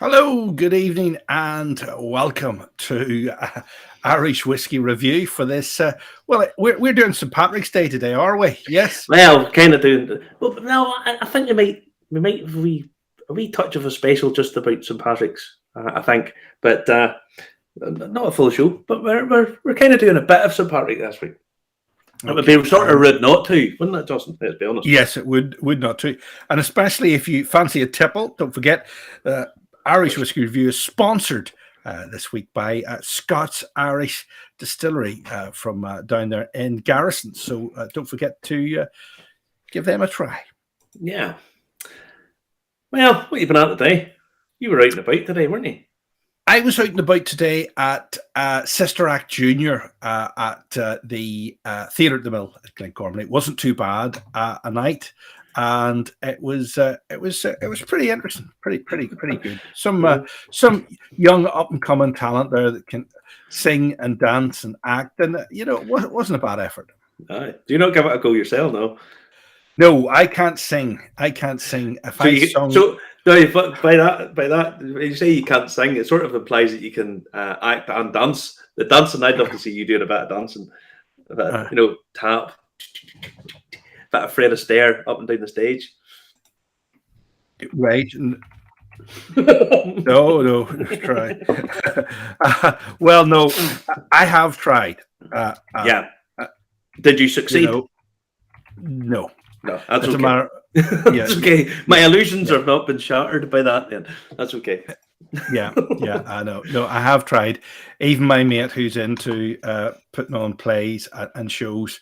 Hello, good evening, and welcome to Irish Whiskey Review for this. We're doing St. Patrick's Day today, are we? Yes. Well, kind of doing. Well, no, I think we might have a wee touch of a special just about St. Patrick's. I think, but not a full show. But we're kind of doing a bit of St. Patrick this week. It would be sort of rude not to, wouldn't it, Justin? Let's be honest. Yes, it would not to, and especially if you fancy a tipple, don't forget. Irish Whiskey Review is sponsored this week by Scots Irish Distillery from down there in Garrison. So don't forget to give them a try. Yeah. Well, what have you been at today? You were out and about today, weren't you? I was out and about today at Sister Act Junior at the Theatre at the Mill at Glencormley. It wasn't too bad a night. And it was pretty interesting, pretty good. Some young up and coming talent there that can sing and dance and act, and it wasn't a bad effort. Do you not give it a go yourself, though? No, I can't sing. If So by that, when you say you can't sing, it sort of implies that you can act and dance. The dancing, I'd love to see you doing a bit of dancing, tap. Bit of Fred Astaire up and down the stage. Right. No, try. Well, no, I have tried. Yeah. Did you succeed? No. That's okay. Matter. That's okay. My illusions have not been shattered by that. Then that's okay. Yeah, I know. No, I have tried. Even my mate, who's into putting on plays and shows,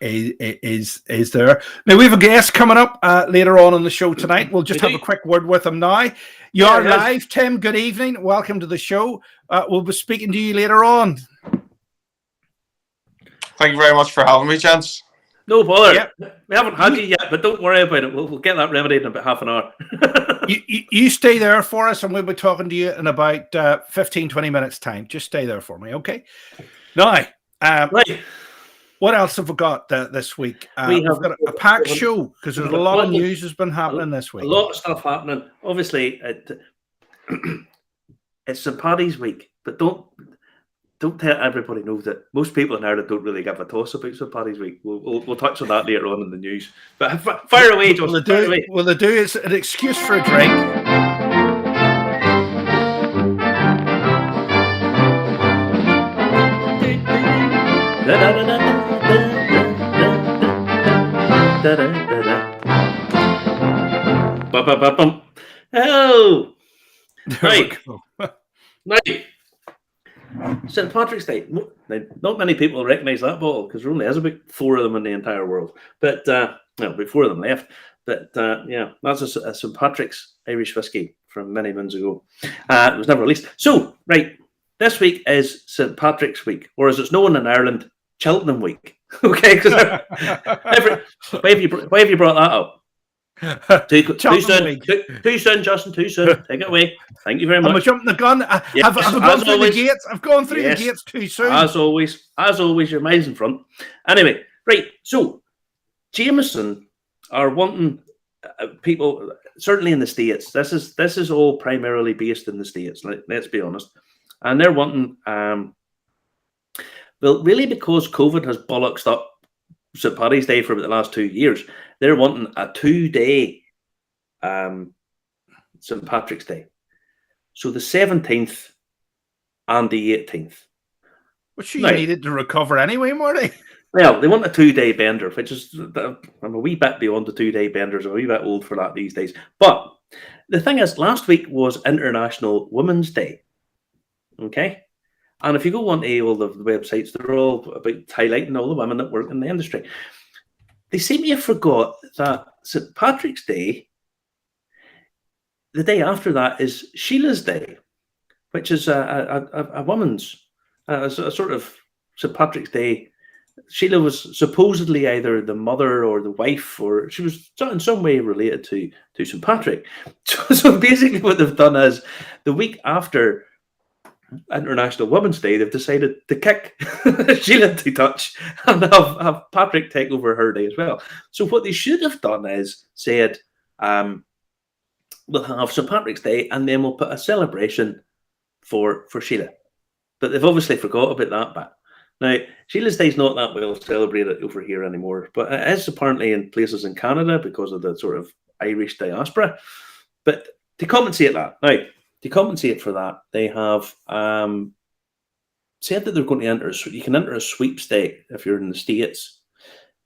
is there. Now we have a guest coming up later on in the show tonight. We'll just have a quick word with him now. You're live, Tim. Good evening. Welcome to the show. We'll be speaking to you later on. Thank you very much for having me, gents. No bother. Yep. We haven't had you yet, but don't worry about it. We'll get that remedied in about half an hour. you stay there for us, and we'll be talking to you in about 15, 20 minutes' time. Just stay there for me, okay? Now, right. What else have we got this week? We've got a packed show because there's a lot of news has been happening this week. A lot of stuff happening. Obviously, it's St. Paddy's week, but don't tell everybody know that most people in Ireland don't really give a toss about St. Paddy's week. We'll touch on that later on in the news. But fire away, Justin. Will they do? It's an excuse for a drink. Oh, right. Now, St. Patrick's Day. Not many people recognise that bottle because there only is about 4 of them in the entire world. But about 4 of them left. But that's a St. Patrick's Irish whiskey from many moons ago. It was never released. So, right, this week is St. Patrick's Week, or as it's known in Ireland, Cheltenham Week. Okay, because why have you brought that up? Too soon, Justin. Too soon. Take it away. Thank you very much. I'm jumping the gun. Have gone through the gates. I've gone through the gates too soon. As always, your mind's in front. Anyway, right. So, Jameson are wanting people, certainly in the States. This is all primarily based in the States. Let's be honest, and they're wanting. Well, really, because COVID has bollocksed up St. Paddy's Day for the last 2 years, they're wanting a 2-day St. Patrick's Day. So the 17th and the 18th. Which you needed to recover anyway, Marty. Well, they want a 2-day bender, which is, I'm a wee bit beyond the 2-day benders. I'm a wee bit old for that these days. But the thing is, last week was International Women's Day. Okay? And if you go on to all the websites, they're all about highlighting all the women that work in the industry. They seem to have forgot that St. Patrick's Day, the day after that is Sheila's Day, which is a woman's, a sort of St. Patrick's Day. Sheila was supposedly either the mother or the wife, or she was in some way related to St. Patrick. So basically what they've done is the week after International Women's Day, they've decided to kick Sheila to touch and have Patrick take over her day as well. So what they should have done is said, we'll have St. Patrick's Day, and then we'll put a celebration for Sheila. But they've obviously forgot about that bit. Now, Sheila's Day is not that well celebrated over here anymore, but it is apparently in places in Canada because of the sort of Irish diaspora. But to compensate for that, they have said that they're going to enter. You can enter a sweepstake if you're in the States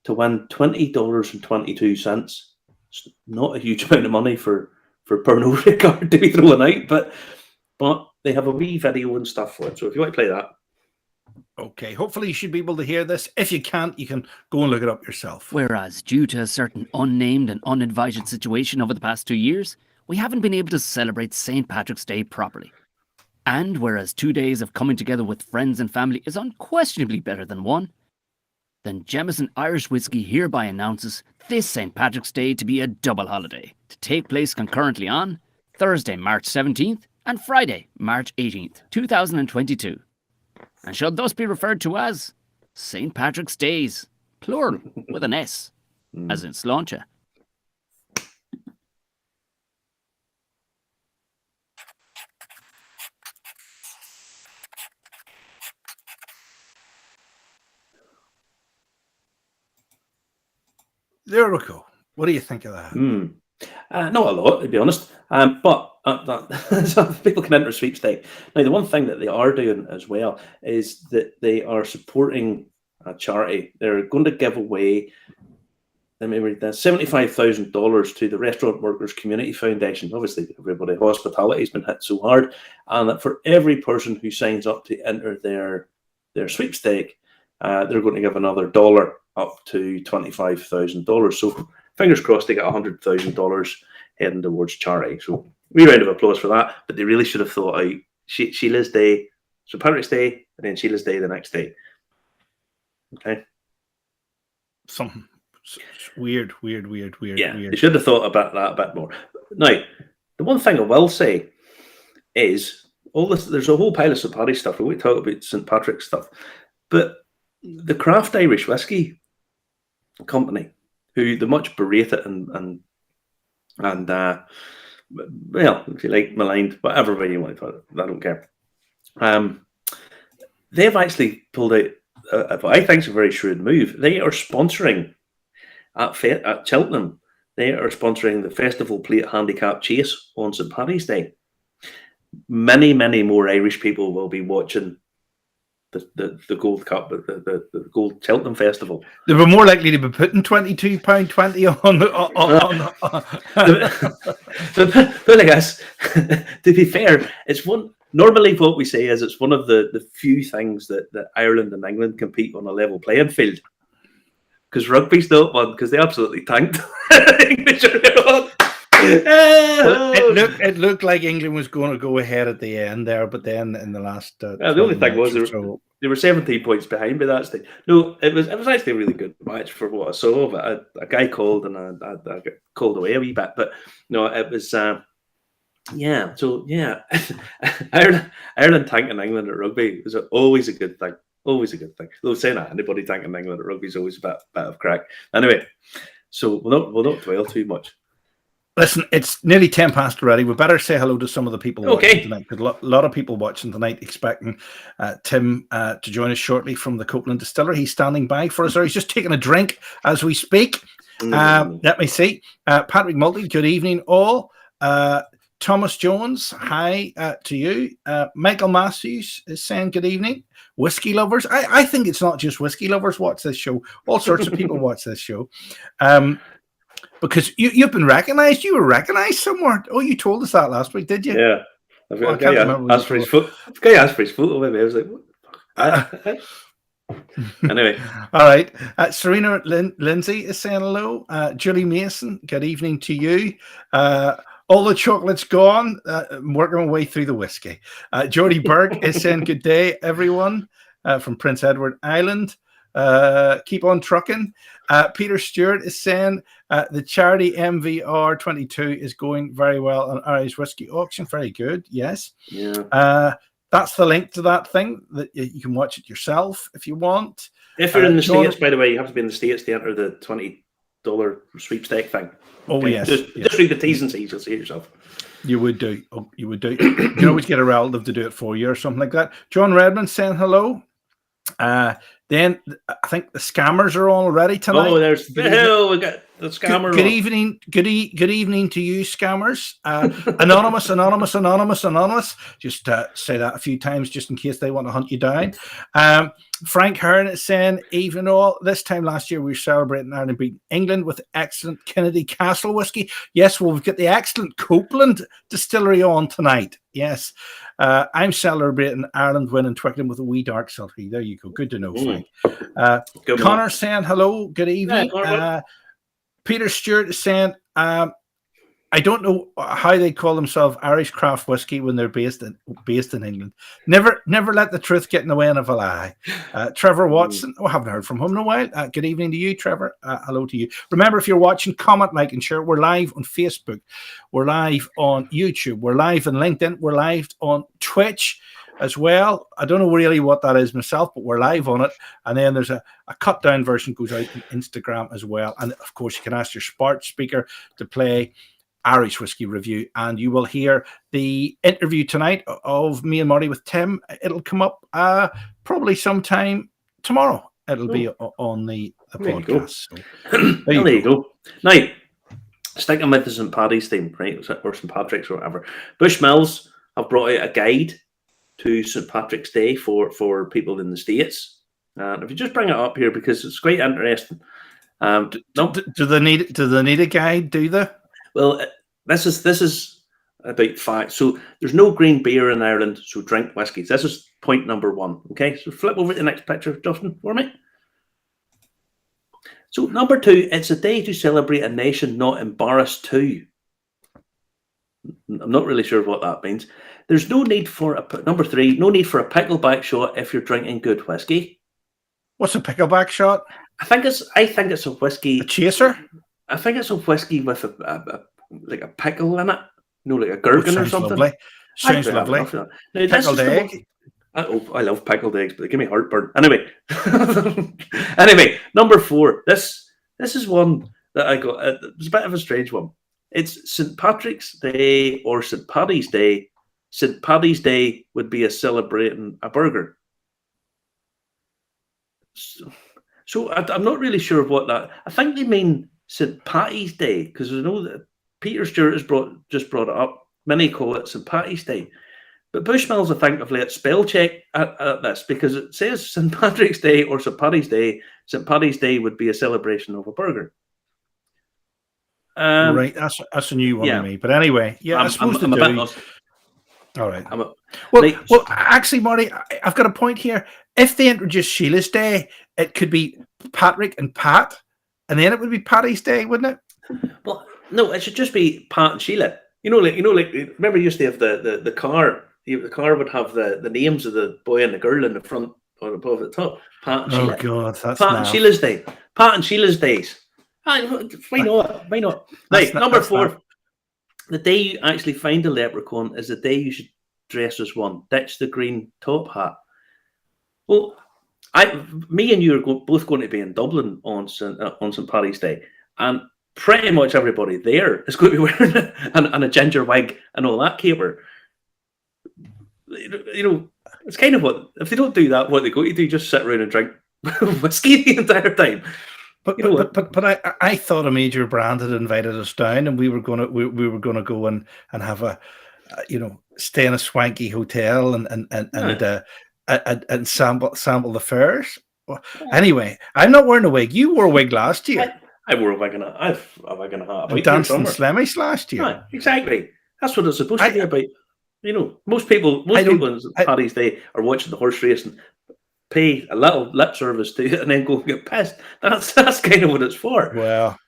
to win $20.22. It's not a huge amount of money for Pernod Ricard to be thrown out, but they have a wee video and stuff for it. So if you want to play that. Okay, hopefully you should be able to hear this. If you can't, you can go and look it up yourself. Whereas, due to a certain unnamed and uninvited situation over the past 2 years, we haven't been able to celebrate St. Patrick's Day properly. And whereas 2 days of coming together with friends and family is unquestionably better than one, then Jameson Irish Whiskey hereby announces this St. Patrick's Day to be a double holiday, to take place concurrently on Thursday, March 17th and Friday, March 18th, 2022. And should thus be referred to as St. Patrick's Days, plural, with an S, as in sláinte. There we go. What do you think of that? Not a lot, to be honest. But so people can enter a sweepstake. Now, the one thing that they are doing as well is that they are supporting a charity. They're going to give away $75,000 to the Restaurant Workers Community Foundation. Obviously, everybody, hospitality has been hit so hard, and that for every person who signs up to enter their sweepstake, they're going to give another dollar up to $25,000. So fingers crossed they get $100,000 heading towards charity. So wee round of applause for that. But they really should have thought out Sheila's Day, St. Patrick's Day, and then Sheila's Day the next day. Okay. Something weird. Yeah, they should have thought about that a bit more. Now, the one thing I will say is all this. There's a whole pile of St. Paddy's stuff. We won't talk about St. Patrick's stuff, but the Craft Irish Whiskey Company, who the much berated and well, if you like, maligned, whatever way you want to call it, I don't care. They've actually pulled out what I think is a very shrewd move. They are sponsoring at Cheltenham. They are sponsoring the Festival Plate Handicap Chase on St. Paddy's Day. Many more Irish people will be watching the Gold Cup, the Gold Cheltenham Festival. They were more likely to be putting £22.20 on. But I guess, to be fair, it's one. Normally, what we say is it's one of the few things that Ireland and England compete on a level playing field. Because rugby's not one, because they absolutely tanked English. It looked like England was going to go ahead at the end there, but then in the last, the only thing was they were 17 points behind by that stage. No, it was actually a really good match for what I saw of it. A guy called and I got called away a wee bit, but no, it was yeah. So yeah, Ireland tanking England at rugby was always a good thing. Always a good thing. Though saying that, anybody tanking England at rugby is always a bit of crack. Anyway, so we'll not dwell too much. Listen, it's nearly 10 past already. We better say hello to some of the people watching tonight, because a lot of people watching tonight expecting Tim to join us shortly from the Copeland Distillery. He's standing by for us, or he's just taking a drink as we speak. Let me see. Patrick Multy, good evening all. Thomas Jones, hi to you. Michael Matthews is saying good evening. Whiskey lovers. I think it's not just whiskey lovers watch this show. All sorts of people watch this show. Because you've been recognised. You were recognised somewhere. Oh, you told us that last week, did you? Yeah. I can't remember. Asked for his photo. The guy asked for his photo. Maybe I was like, what? Anyway. All right. Serena Lindsay is saying hello. Julie Mason, good evening to you. All the chocolate's gone. Working my way through the whiskey. Jody Burke is saying good day, everyone, from Prince Edward Island. Keep on trucking. Peter Stewart is saying the charity MVR 22 is going very well on Irish Whiskey Auction. Very good. Yes. Yeah. That's the link to that thing that you can watch it yourself if you want. If you're in the States, by the way, you have to be in the States to enter the sweepstake thing. Oh, Okay? yes. Just read the T's and C's, you'll see it yourself. You would do. Oh, you would do. You can always get a relative to do it for you or something like that. John Redmond saying hello. Then I think the scammers are on already tonight. Oh, there's we got the scammer. Good evening. Good evening to you, scammers. Anonymous. Just say that a few times just in case they want to hunt you down. Frank Hearn is saying, even all this time last year, we were celebrating Ireland beating England with excellent Kennedy Castle whiskey. Yes, well, we've got the excellent Copeland Distillery on tonight. Yes. I'm celebrating Ireland winning Twickenham with a wee dark sultry. There you go. Good to know, Frank. Connor saying hello. Good evening. Peter Stewart is saying, I don't know how they call themselves Irish craft whiskey when they're based in England. Never let the truth get in the way of a lie. Trevor Watson, I haven't heard from him in a while. Good evening to you, Trevor. Hello to you. Remember, if you're watching, comment, like, and share. We're live on Facebook. We're live on YouTube. We're live on LinkedIn. We're live on Twitch as well. I don't know really what that is myself, but we're live on it. And then there's a cut down version goes out on Instagram as well. And of course, you can ask your smart speaker to play Irish Whiskey Review, and you will hear the interview tonight of me and Marty with Tim. It'll come up probably sometime tomorrow. It'll be on the podcast. There you go. Now, sticking with the St. Paddy's theme, right, or St. Patrick's or whatever, Bushmills have brought out a guide to St. Patrick's Day for people in the States. If you just bring it up here because it's quite interesting. Do they need a guide? Do they? Well, this is about fact. So there's no green beer in Ireland, so drink whiskies. This is point number one. Okay, so flip over to the next picture, Justin, for me. So number two, it's a day to celebrate a nation not embarrassed too. I'm not really sure what that means. There's no need for number three, no need for a pickleback shot if you're drinking good whiskey. What's a pickleback shot? I think it's a whiskey. A chaser? I think it's a whiskey with a like a pickle in it, like a gherkin or something. Lovely. Sounds lovely. Now, pickled egg. I love pickled eggs, but they give me heartburn. Anyway, number four. This is one that I got. It's a bit of a strange one. It's St. Patrick's Day or St. Paddy's Day. St. Paddy's Day would be a celebrating a burger. So I'm not really sure of what that. I think they mean St. Patty's Day, because I know that Peter Stewart has just brought it up. Many call it St. Patty's Day. But Bushmills, I think, have let spell check at this, because it says St. Patrick's Day or St. Paddy's Day. St. Paddy's Day would be a celebration of a burger. Right, that's a new one to me. But anyway, I suppose I'm they do. All right. Well, actually, Marty, I've got a point here. If they introduce Sheila's Day, it could be Patrick and Pat, and then it would be Paddy's Day, wouldn't it? Well, no, it should just be Pat and Sheila. Like remember you used to have the car. The car would have the names of the boy and the girl in the front or above the top. Pat and Sheila. Oh God, that's Pat and Sheila's Day. Pat and Sheila's days. Why not? Right, number four. The day you actually find a leprechaun is the day you should dress as one. Ditch the green top hat. Well, me and you are both going to be in Dublin on St. Paddy's Day, and pretty much everybody there is going to be wearing and a ginger wig and all that caper. It's kind of what, if they don't do that, what they go to do, just sit around and drink whiskey the entire time. But I thought a major brand had invited us down, and we were gonna go and have a stay in a swanky hotel and sample the fares. Anyway, I'm not wearing a wig. You wore a wig last year. I wore a wig and I've a wig and a hat. Dancing Slemmish last year. Right, exactly. That's what it's supposed to be about. Most people on St. Paddy's Day are watching the horse race and pay a little lip service to it and then go and get pissed. That's kind of what it's for. Well,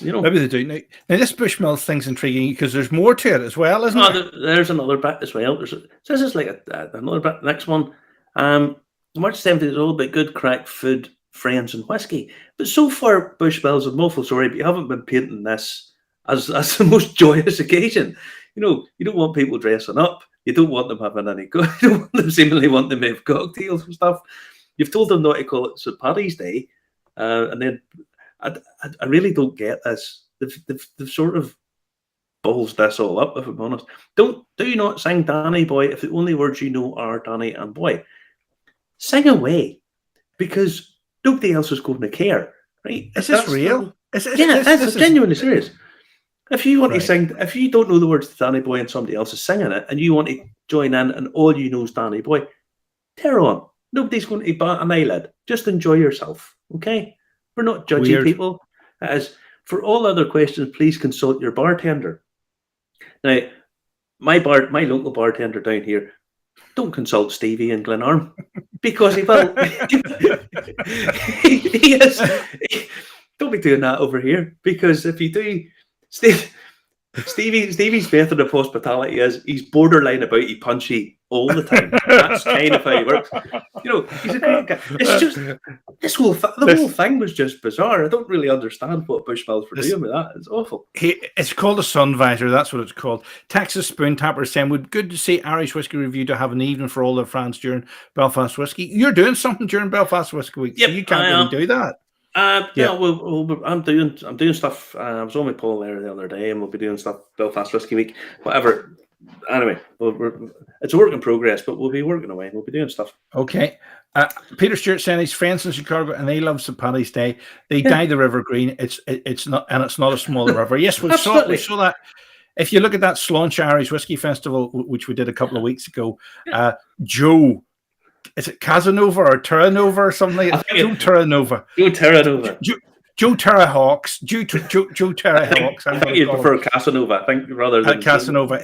maybe they do. Now this Bushmills thing's intriguing because there's more to it as well, isn't there? There's another bit as well. This is like another bit. Next one. March 7th is all about good crack, food, friends, and whiskey. But so far, Bushmills, I'm awful sorry, but you haven't been painting this as the most joyous occasion. You don't want people dressing up. You don't want them having any good. You don't want them seemingly want them to have cocktails and stuff. You've told them not to call it St. Paddy's Day, and then I really don't get this. They've sort of balls this all up, if I'm honest. Do not sing Danny Boy if the only words you know are Danny and Boy. Sing away, because nobody else is going to care, right? Is this real? It's genuinely serious. If you want to Right. sing, if you don't know the words to Danny Boy and somebody else is singing it, and you want to join in and all you know is Danny Boy, tear on. Nobody's going to bat an eyelid. Just enjoy yourself, okay? We're not judging Weird. people. As for all other questions, please consult your bartender. Now, my local bartender down here, don't consult Stevie in Glenarm, because he will. he is. Don't be doing that over here, because if you do, Stevie's method of hospitality is he's borderline about punchy all the time. That's kind of how he works. You know, he's a great guy. It's just the whole thing was just bizarre. I don't really understand what Bushmills were doing with that. It's awful. It's called a sun visor. That's what it's called. Texas Spoon Tapper is saying, "Would good to see Irish Whiskey Review to have an evening for all their fans during Belfast Whiskey." You're doing something during Belfast Whiskey Week, so you can't really do that. Yeah, I'm doing stuff. I was on with Paul there the other day, and we'll be doing stuff Belfast Whiskey Week, whatever. Anyway, it's a work in progress, but we'll be working away. We'll be doing stuff. Okay. Peter Stewart saying his friends in Chicago and they love St. Paddy's Day. They dye the River green. It's not a smaller river. Yes, we saw that. If you look at that Sláinte Irish Whiskey Festival, which we did a couple of weeks ago, Joe. Is it Casanova or Terranova or something? Joe Terranova. Joe Terranova. Joe Terrahawks. Joe Terrahawks. I think you prefer Casanova. I think rather than Casanova.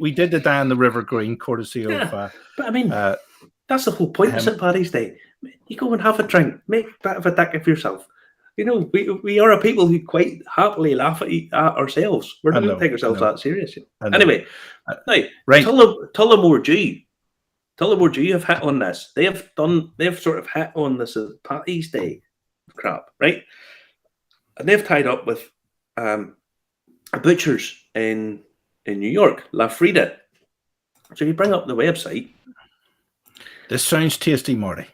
We did the Dan the River Green, courtesy of. But I mean, that's the whole point of St. Paddy's Day. You go and have a drink, make a bit of a dick of yourself. You know, we are a people who quite happily laugh at ourselves. We're not going to take ourselves that serious. Anyway, now right. Tullamore Dew. Tullamore Dew have hit on this. They've sort of hit on this Paddy's Day crap, right? And they've tied up with a butcher's in New York, La Frida. So you bring up the website. This sounds tasty, Marty.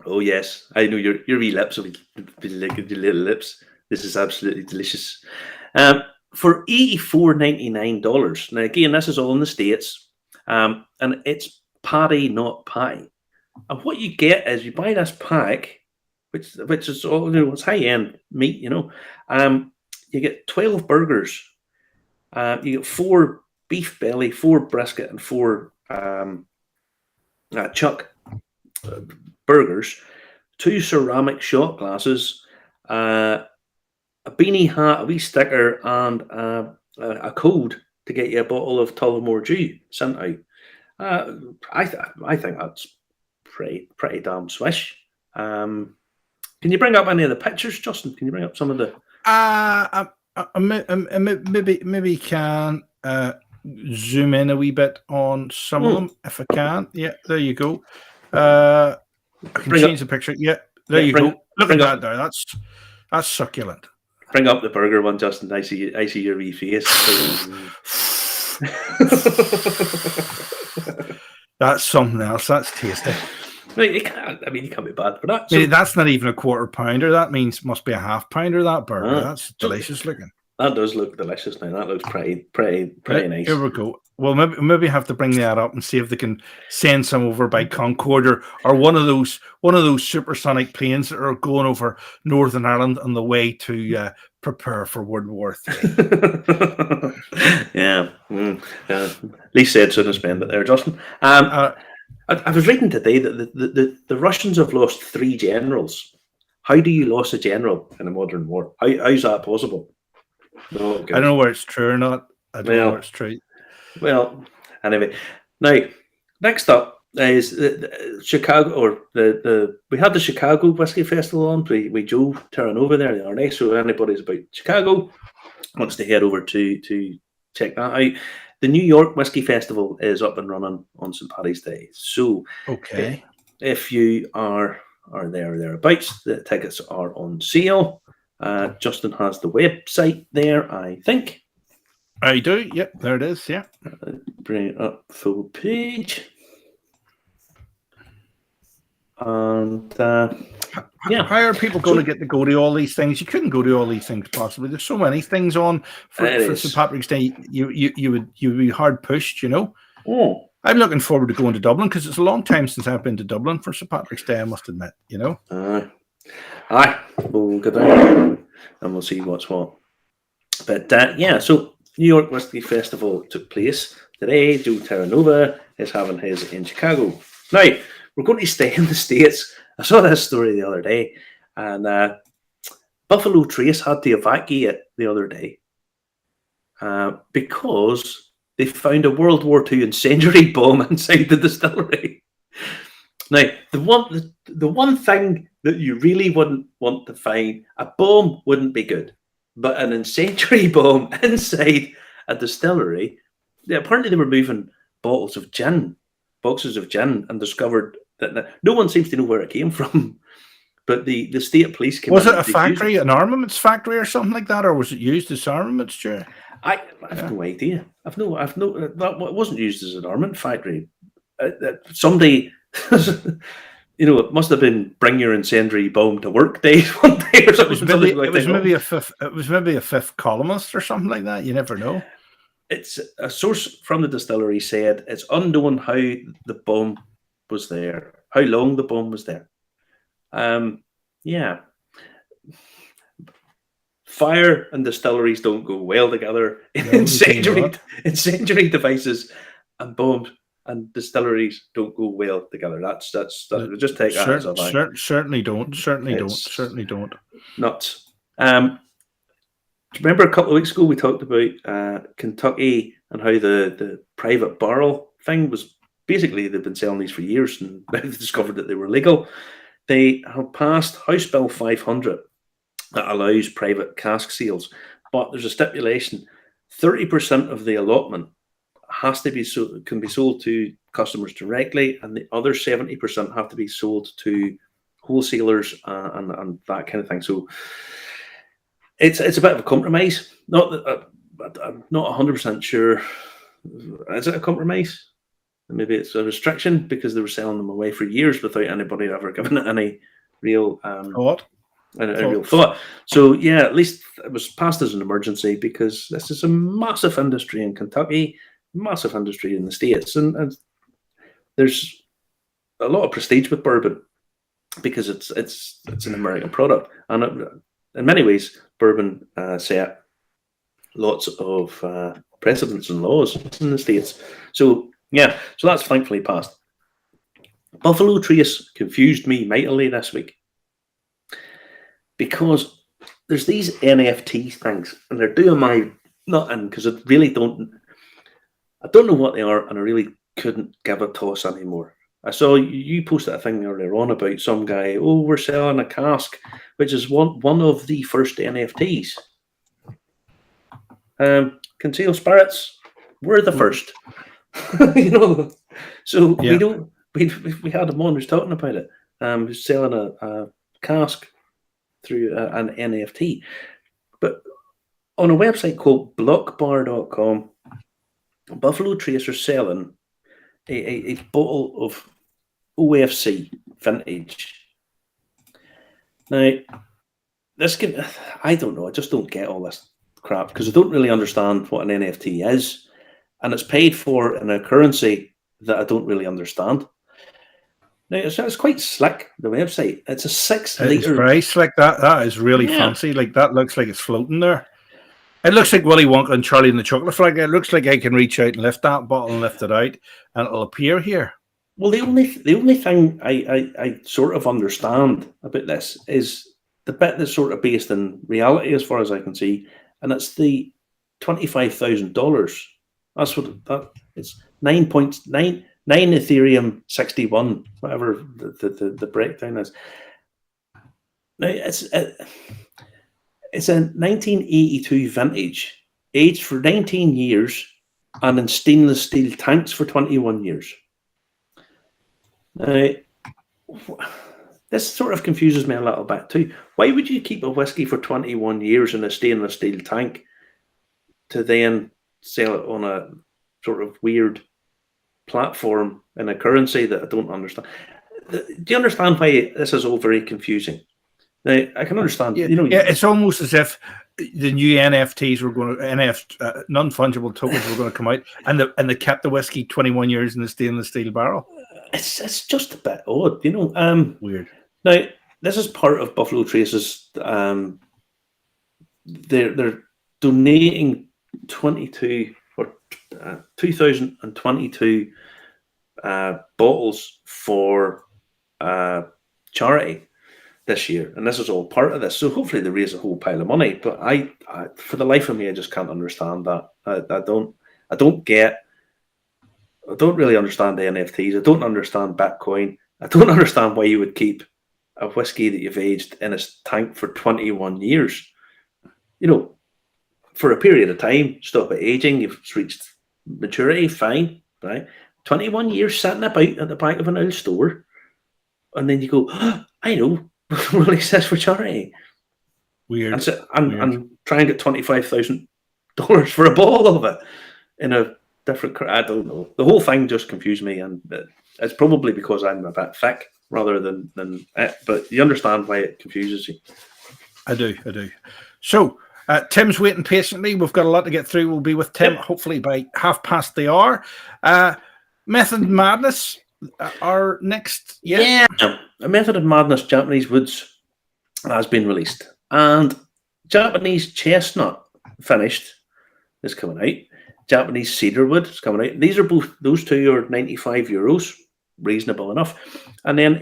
Oh yes, I know your wee lips will be like your little lips. This is absolutely delicious. For $84.99. Now again, this is all in the States, and it's paddy, not pie. And what you get is you buy this pack, which is all, you know, it's high end meat. You know, you get 12 burgers. You get 4 beef belly, 4 brisket, and 4 chuck burgers, 2 ceramic shot glasses, a beanie hat, a wee sticker, and a code to get you a bottle of Tullamore Dew sent out. I think that's pretty damn swish. Can you bring up any of the pictures, Justin? Can you bring up some of the? Maybe can zoom in a wee bit on some of them if I can. Yeah, there you go. I can change the picture. Yeah, there you go. Look at that there. That's succulent. Bring up the burger one, Justin. I see your wee face. That's something else. That's tasty. Right, you can't be bad for that. So, that's not even a quarter pounder. That means must be a half pounder. That burger. That's delicious looking. That does look delicious. Now that looks pretty nice. Here we go. Well, maybe have to bring that up and see if they can send some over by Concorde or one of those supersonic planes that are going over Northern Ireland on the way to prepare for World War III. Yeah. Lee said shouldn't spend it there, Justin. I was reading today that the Russians have lost 3 generals. How do you lose a general in a modern war? How's that possible? No, I don't know whether it's true or not. I don't know whether it's true. Well, anyway, now next up is Chicago, or we had the Chicago Whiskey Festival on. We Joe Terranova there the other day. So anybody's about Chicago wants to head over to check that out. The New York Whiskey Festival is up and running on St. Paddy's Day. So okay, if you are there or thereabouts, the tickets are on sale. Justin has the website there, I think. I do. Yep, there it is. Yeah. Bring it up full page. And Yeah. How are people going to go to all these things? You couldn't go to all these things possibly. There's so many things on for St. Patrick's Day. You would be hard pushed, you know. Oh. I'm looking forward to going to Dublin because it's a long time since I've been to Dublin for St. Patrick's Day, I must admit, you know. Aye, we'll go down and we'll see what's what. But yeah, so New York Whiskey Festival took place today. Joe Terranova is having his in Chicago. Now, we're going to stay in the States. I saw this story the other day, and Buffalo Trace had to evacuate the other day because they found a World War II incendiary bomb inside the distillery. Now, the one thing that you really wouldn't want to find, a bomb wouldn't be good, but an incendiary bomb inside a distillery. Apparently, they were moving boxes of gin, and discovered that no one seems to know where it came from. But the state police came. Was it a factory, an armaments factory, or something like that, or was it used as armaments? Sure. I have no idea. I've no. That wasn't used as an armament factory. Somebody, it must have been bring your incendiary bomb to work day one day or something. It was maybe a fifth columnist or something like that. You never know. It's a source from the distillery said it's unknown how the bomb was there, how long the bomb was there. Yeah. Fire and distilleries don't go well together. No, incendiary devices and bombs and distilleries don't go well together. That's just take that as a fact. Certainly don't. Certainly don't. Nuts. Remember a couple of weeks ago we talked about Kentucky and how the private barrel thing was basically they've been selling these for years and now they've discovered that they were legal. They have passed House Bill 500 that allows private cask sales, but there's a stipulation: 30% of the allotment has to be can be sold to customers directly, and the other 70% have to be sold to wholesalers and that kind of thing. So it's a bit of a compromise. Not that I'm not 100% sure. Is it a compromise? Maybe it's a restriction because they were selling them away for years without anybody ever giving it any real real thought. So yeah, at least it was passed as an emergency because this is a massive industry in Kentucky, massive industry in the States, and there's a lot of prestige with bourbon because it's an American product, and in many ways, bourbon set lots of precedents and laws in the States. So yeah, so that's thankfully passed. Buffalo Trace confused me mightily this week because there's these NFT things, and they're doing my not in because I don't know what they are, and I really couldn't give a toss anymore. I saw you posted a thing earlier on about some guy. Oh, we're selling a cask, which is one of the first NFTs. Concealed spirits, we're the first. So yeah. We had him on who's talking about it. Who's selling a cask through an NFT, but on a website called blockbar.com, Buffalo Trace are selling a bottle of OFC vintage. Now, I don't know. I just don't get all this crap because I don't really understand what an NFT is. And it's paid for in a currency that I don't really understand. Now, it's quite slick, the website. It's a 6 liter. It's very slick. That is really fancy. Like, that looks like it's floating there. It looks like Willy Wonka and Charlie and the Chocolate Factory. It looks like I can reach out and lift that bottle and lift it out, and it'll appear here. Well, the only thing I sort of understand about this is the bit that's sort of based in reality, as far as I can see, and it's the $25,000. That's what that it's 9.9 Ethereum 61, whatever the breakdown is. Now it's a 1982 vintage, aged for 19 years, and in stainless steel tanks for 21 years. Now, this sort of confuses me a little bit too. Why would you keep a whiskey for 21 years in a stainless steel tank to then sell it on a sort of weird platform in a currency that I don't understand? do you understand why this is all very confusing? Now, I can understand. Yeah, it's almost as if the new NFTs were going to non-fungible tokens were going to come out, and they kept the whiskey 21 years in the stainless steel barrel. It's just a bit odd, Weird. Now, this is part of Buffalo Trace's. They're donating 2022 bottles for charity this year, and this is all part of this. So hopefully they raise a whole pile of money. But I for the life of me, I just can't understand that. I don't really understand the NFTs. I don't understand Bitcoin. I don't understand why you would keep a whiskey that you've aged in a tank for 21 years. For a period of time, stop it aging. You've reached maturity, fine, right? 21 years sitting about at the back of an old store, and then you go, I know, release this for charity. Weird. And try and get $25,000 for a bottle of it in a different. I don't know. The whole thing just confused me, and it's probably because I'm a bit thick rather than it. But you understand why it confuses you. I do. So. Tim's waiting patiently. We've got a lot to get through. We'll be with Tim hopefully by 1:30. Method Madness, our next. Yeah. A Method of Madness Japanese Woods has been released. And Japanese Chestnut Finished is coming out. Japanese Cedarwood is coming out. Those two are €95, reasonable enough. And then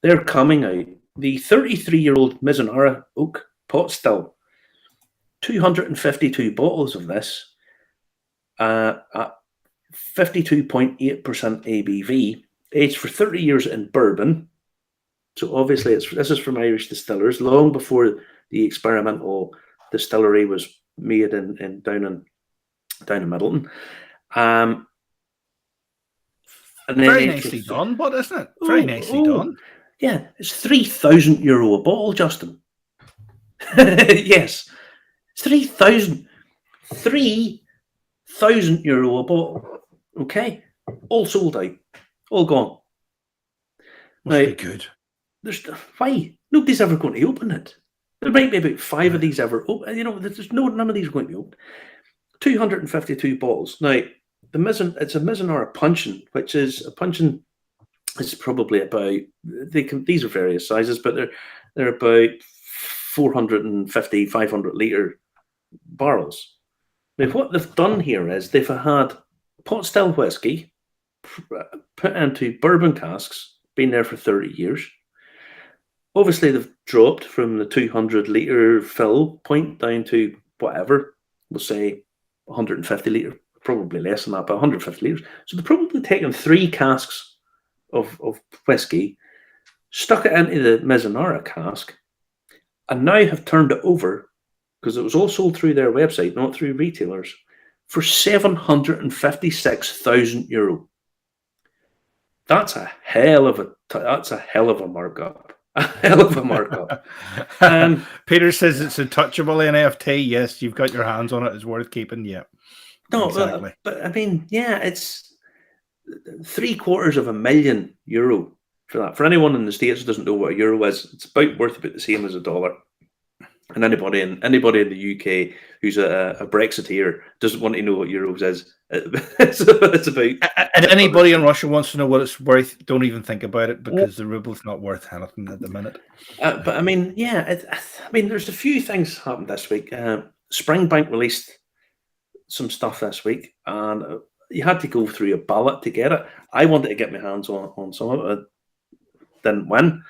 they're coming out. The 33-year-old Mizunara Oak Pot Still. 252 bottles of this at 52.8% ABV, aged for 30 years in bourbon. So obviously this is from Irish distillers, long before the experimental distillery was made in down in Middleton. And then very nicely done, but isn't it? Very nicely done. Yeah, it's €3,000 a bottle, Justin. Yes. €3,000 a bottle. Okay, all sold out, all gone. Must be good. Why? Nobody's ever going to open it. There might be about 5 of these ever open. There's none of these are going to be opened. 252 bottles. Now, it's a Mizunara Puncheon, which is a Puncheon. It's probably about these are various sizes, but they're about 450, 500 litre barrels. Now, what they've done here is they've had pot still whiskey put into bourbon casks, been there for 30 years. Obviously, they've dropped from the 200 litre fill point down to whatever, we'll say 150 litre, probably less than that, but 150 litres. So they've probably taken 3 casks of whiskey, stuck it into the Mizunara cask, and now have turned it over, because it was all sold through their website, not through retailers, for €756,000. That's a hell of a markup. A hell of a markup. Peter says it's a touchable NFT. Yes, you've got your hands on it. It's worth keeping. Yeah. No, exactly. but I mean, yeah, it's €750,000 for that. For anyone in the States who doesn't know what a euro is, it's worth about the same as a dollar. And anybody in the UK who's a Brexiteer doesn't want to know what euros is. It's about. And anybody in Russia wants to know what it's worth, don't even think about it, because the ruble's not worth anything at the minute. But I mean, yeah, there's a few things happened this week. Springbank released some stuff this week, and you had to go through a ballot to get it. I wanted to get my hands on some of it. Didn't win,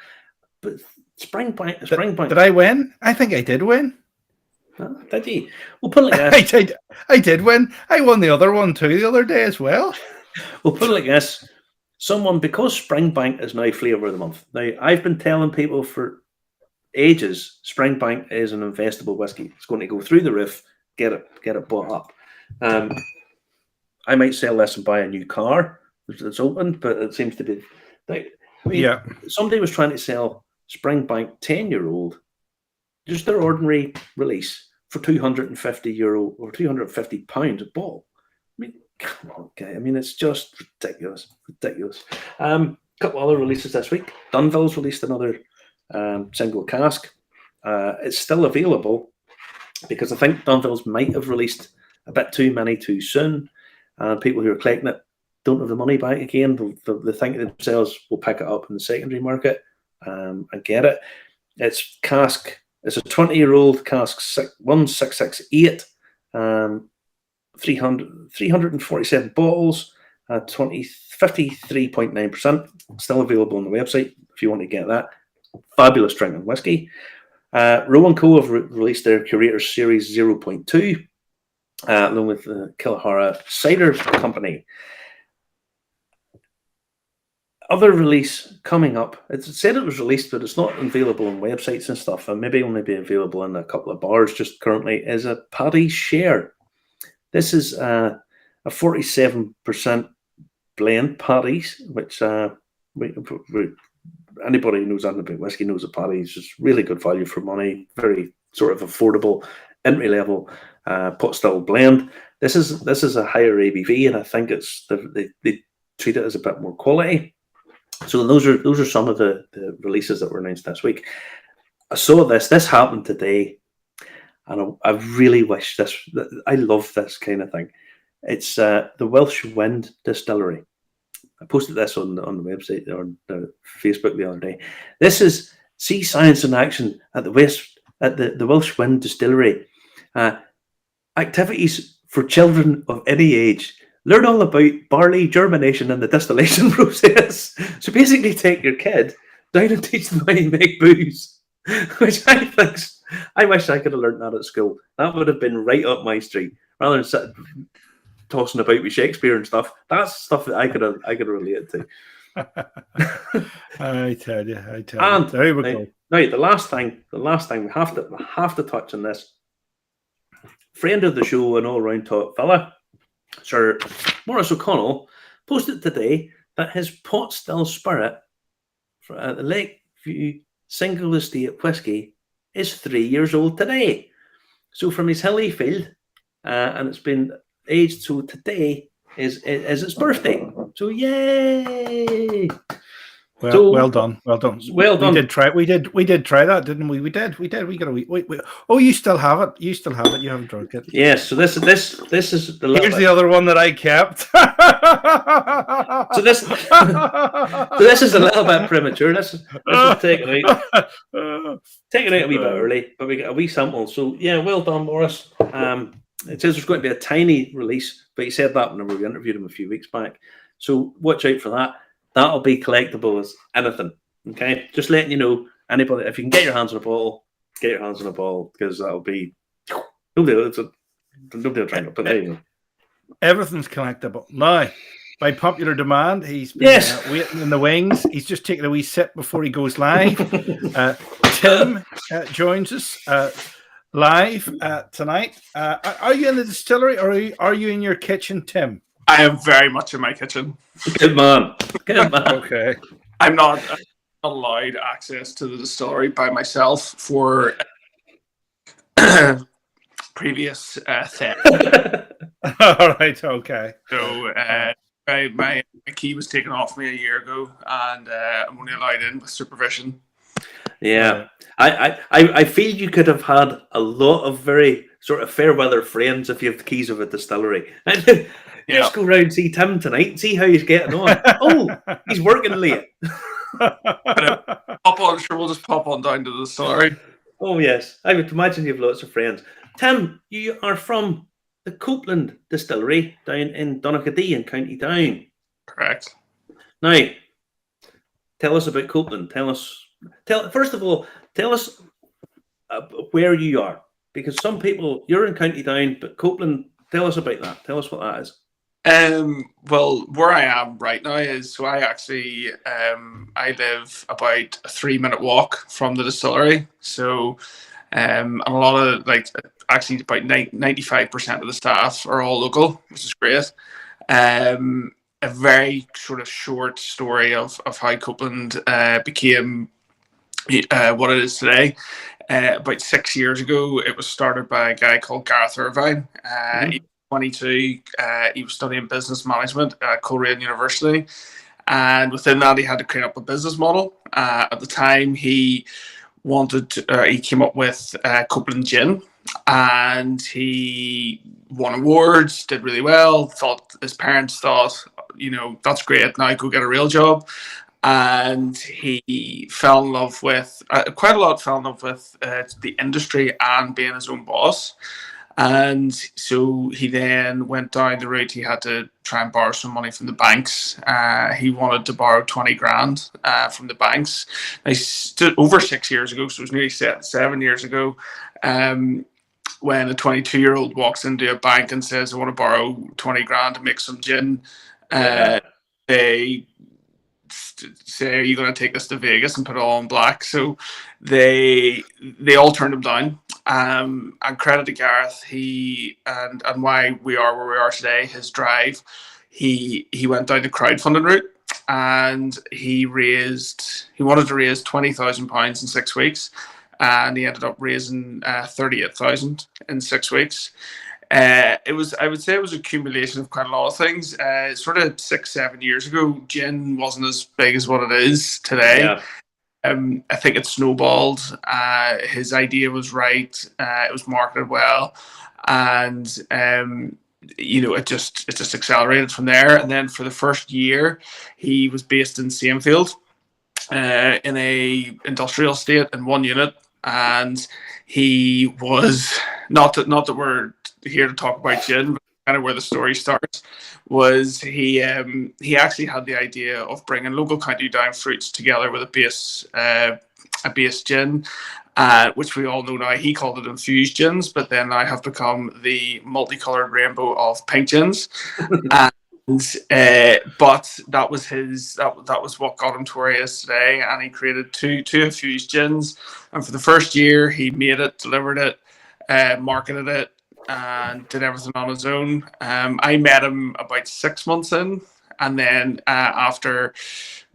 but Springbank. Did I win? I think I did win. Did you? We'll put it like this. I did win. I won the other one too the other day as well. We'll put it like this. Because Springbank is now flavour of the month. Now, I've been telling people for ages, Springbank is an investable whiskey. It's going to go through the roof. Get it bought up. I might sell this and buy a new car. It's open, but it seems to be. Somebody was trying to sell Springbank 10-year-old, just their ordinary release, for €250 or £250 a bottle. I mean, come on, guy. I mean, it's just ridiculous. couple other releases this week. Dunville's released another single cask. It's still available because I think Dunville's might have released a bit too many too soon. And people who are collecting it don't have the money back again. They think themselves will pick it up in the secondary market and get it. It's cask. It's a 20-year-old cask, 1668, 347 bottles, 53.9%. Still available on the website if you want to get that. Fabulous drinking whiskey. Roe & Co have released their Curator's Series 0.2, along with the Killahara Cider Company. Other release coming up. It said it was released, but it's not available on websites and stuff, and maybe only be available in a couple of bars just currently, is a Paddy Share. This is a 47% blend Paddy's, which anybody who knows anything about whiskey knows that Paddy's is just really good value for money, very sort of affordable, entry-level pot still blend. This is a higher ABV, and I think it's they treat it as a bit more quality. So those are some of the releases that were announced this week. I saw this happened today, and I really wish this. I love this kind of thing. It's the Welsh Wind Distillery. I posted this on the website or the Facebook the other day. This is Sea Science in Action at the Welsh Wind Distillery. Activities for children of any age. Learn all about barley germination and the distillation process. So basically take your kid down and teach them how to make booze, which I wish I could have learned that at school. That would have been right up my street, rather than sitting tossing about with Shakespeare and stuff. That's stuff that I could have related to. I tell you. And there we go. Now the last thing we have to touch on this. Friend of the show and all-round top fella, Sir Maurice O'Connell, posted today that his pot still spirit at the Lakeview Single Estate Whiskey is 3 years old today. So from his hilly field, and it's been aged. So today is its birthday. So yay! Well done. Well done. We did try that, didn't we? We did. We got a wee. Wait. Oh, you still have it. You haven't drunk it. Yes. So this is the. Here's the other one that I kept. So this is a little bit premature. This is taken out a wee bit early, but we got a wee sample. So yeah, well done, Maurice. It says there's going to be a tiny release, but he said that whenever we interviewed him a few weeks back. So watch out for that. That'll be collectible as anything. Okay, just letting you know. Anybody, if you can get your hands on a bottle, get your hands on a bottle, because that'll be nobody will try and put it. Everything's collectible now. By popular demand, he's been waiting in the wings. He's just taking a wee sip before he goes live. Tim joins us live tonight. Are you in the distillery, or are you in your kitchen, Tim? I am very much in my kitchen. Good man. Okay. I'm not allowed access to the distillery by myself for previous theft. All right. Okay. So my key was taken off me a year ago, and I'm only allowed in with supervision. Yeah. I feel you could have had a lot of very sort of fair weather friends if you have the keys of a distillery. Just go round and see Tim tonight and see how he's getting on. Oh, he's working late. We'll just pop on down to the distillery. Oh yes, I would imagine you have lots of friends. Tim, you are from the Copeland Distillery down in Donaghadee in County Down. Correct. Now, tell us about Copeland. First of all, tell us where you are, because some people, you're in County Down, but Copeland, tell us about that. Tell us what that is. Well, where I am right now is, so I actually I live about a 3-minute walk from the distillery. So and a lot of, actually about 95% of the staff are all local, which is great. A very sort of short story of how Copeland became what it is today. About 6 years ago, it was started by a guy called Gareth Irvine. He was 22. He was studying business management at Coleraine University, and within that, he had to create up a business model. At the time, he came up with Copeland gin, and he won awards, did really well. His parents thought, that's great. Now go get a real job. And he fell in love with the industry and being his own boss. And so he then went down the route. He had to try and borrow some money from the banks. He wanted to borrow 20 grand from the banks. Now, over 6 years ago, so it was nearly 7 years ago, when a 22-year-old walks into a bank and says, I want to borrow 20 grand to make some gin, they say, are you going to take this to Vegas and put it all in black? So they all turned him down. And credit to Gareth, and why we are where we are today, his drive, he went down the crowdfunding route, and he wanted to raise £20,000 in 6 weeks, and he ended up raising 38,000 in 6 weeks. I would say it was an accumulation of quite a lot of things. Sort of 6-7 years ago, gin wasn't as big as what it is today. Yeah. I think it snowballed. His idea was right. It was marketed well, and it just accelerated from there. And then for the first year, he was based in Samefield, in a industrial estate in one unit, and he was not that we're here to talk about gin, but kind of where the story starts was he actually had the idea of bringing local county down fruits together with a base gin, which we all know now. He called it infused gins, but then now have become the multicolored rainbow of pink gins. But that was what got him to where he is today, and he created two infused gins. And for the first year, he made it, delivered it, marketed it, and did everything on his own. I met him about 6 months in, and then after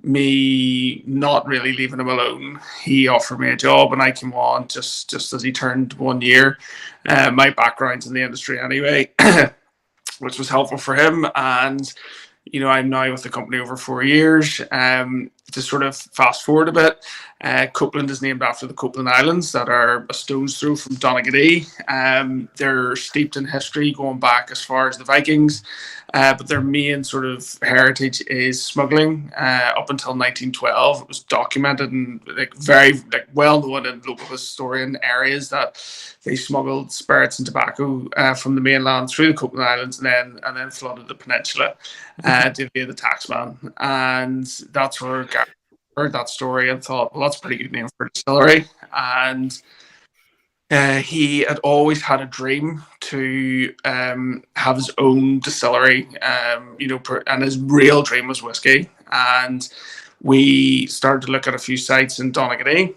me not really leaving him alone, he offered me a job, and I came on just as he turned 1 year. My background's in the industry anyway, which was helpful for him. And I'm now with the company over 4 years. To sort of fast forward a bit, Copeland is named after the Copeland Islands that are a stone's throw from Donaghadee. They're steeped in history going back as far as the Vikings, but their main sort of heritage is smuggling. Up until 1912, it was documented and very well known in local historian areas that they smuggled spirits and tobacco from the mainland through the Copeland Islands and then flooded the peninsula to evade the taxman. And that's where Gary heard that story and thought, well, that's a pretty good name for a distillery. And he had always had a dream to have his own distillery, and his real dream was whiskey. And we started to look at a few sites in Donaghadee.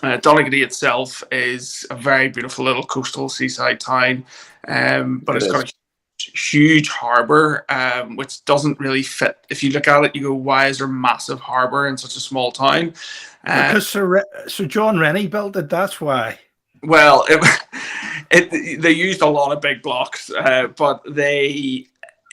Donaghadee itself is a very beautiful little coastal seaside town, but it's got a huge harbour, which doesn't really fit. If you look at it, you go, why is there a massive harbour in such a small town? Because Sir John Rennie built it, that's why. Well, they used a lot of big blocks, but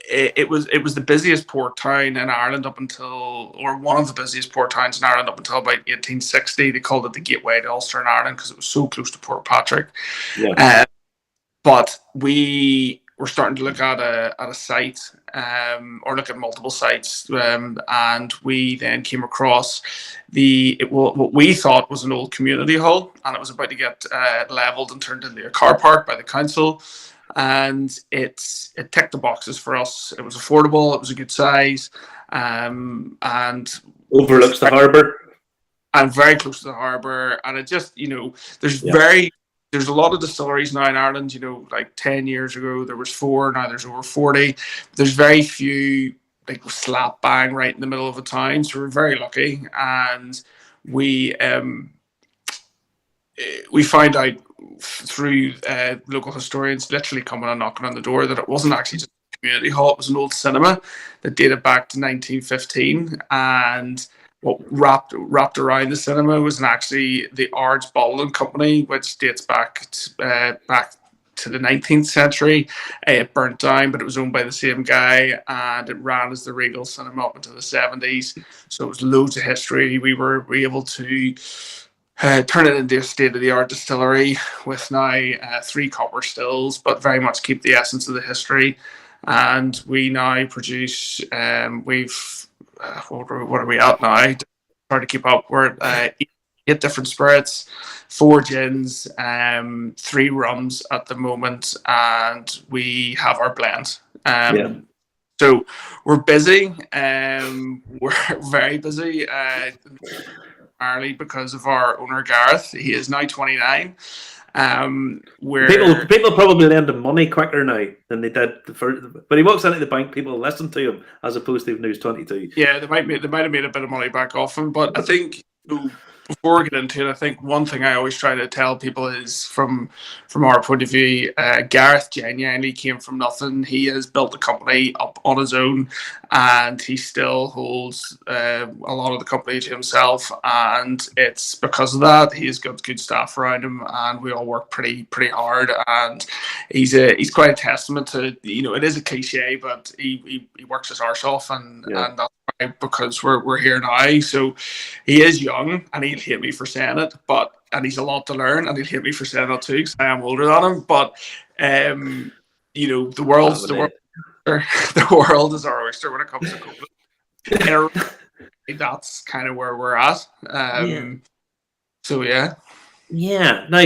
it was the busiest port town in Ireland or one of the busiest port towns in Ireland up until about 1860. They called it the gateway to Ulster in Ireland because it was so close to Port Patrick. Yeah. But we were starting to look at a site, or look at multiple sites, and we then came across what we thought was an old community hall, and it was about to get levelled and turned into a car park by the council. And it ticked the boxes for us. It was affordable. It was a good size, and overlooks the harbour, and very close to the harbour. And it just, there's a lot of distilleries now in Ireland. Like 10 years ago there was 4. Now there's over 40. There's very few slap bang right in the middle of a town. So we're very lucky, and we found out through local historians literally coming and knocking on the door that it wasn't actually just a community hall. It was an old cinema that dated back to 1915, and what wrapped around the cinema was actually the Ards Bottling Company, which dates back to the 19th century. It burnt down, but it was owned by the same guy, and it ran as the Regal Cinema up into the 70s. So it was loads of history. We were able to turn it into a state-of-the-art distillery with now 3 copper stills, but very much keep the essence of the history. And we now produce, what are we at now? Try to keep up. We're at 8 different spirits, 4 gins, 3 rums at the moment, and we have our blend. So we're busy. We're very busy. Primarily because of our owner Gareth. He is now 29. People probably lend him money quicker now than they did but he walks into the bank, people listen to him as opposed to when he was 22. Yeah, they might have made a bit of money back off him, but I think before we get into it, I think one thing I always try to tell people is from our point of view, Gareth genuinely came from nothing. He has built the company up on his own, and he still holds a lot of the company to himself. And it's because of that he's got good staff around him, and we all work pretty hard. And he's quite a testament to, it is a cliche, but he works his arse off, and that's why, because we're here now. So he is young, and he'll hate me for saying it, and he's a lot to learn, and he'll hate me for saying that too, because I am older than him. But the world is our oyster when it comes to Copeland. That's kind of where we're at. So yeah. Now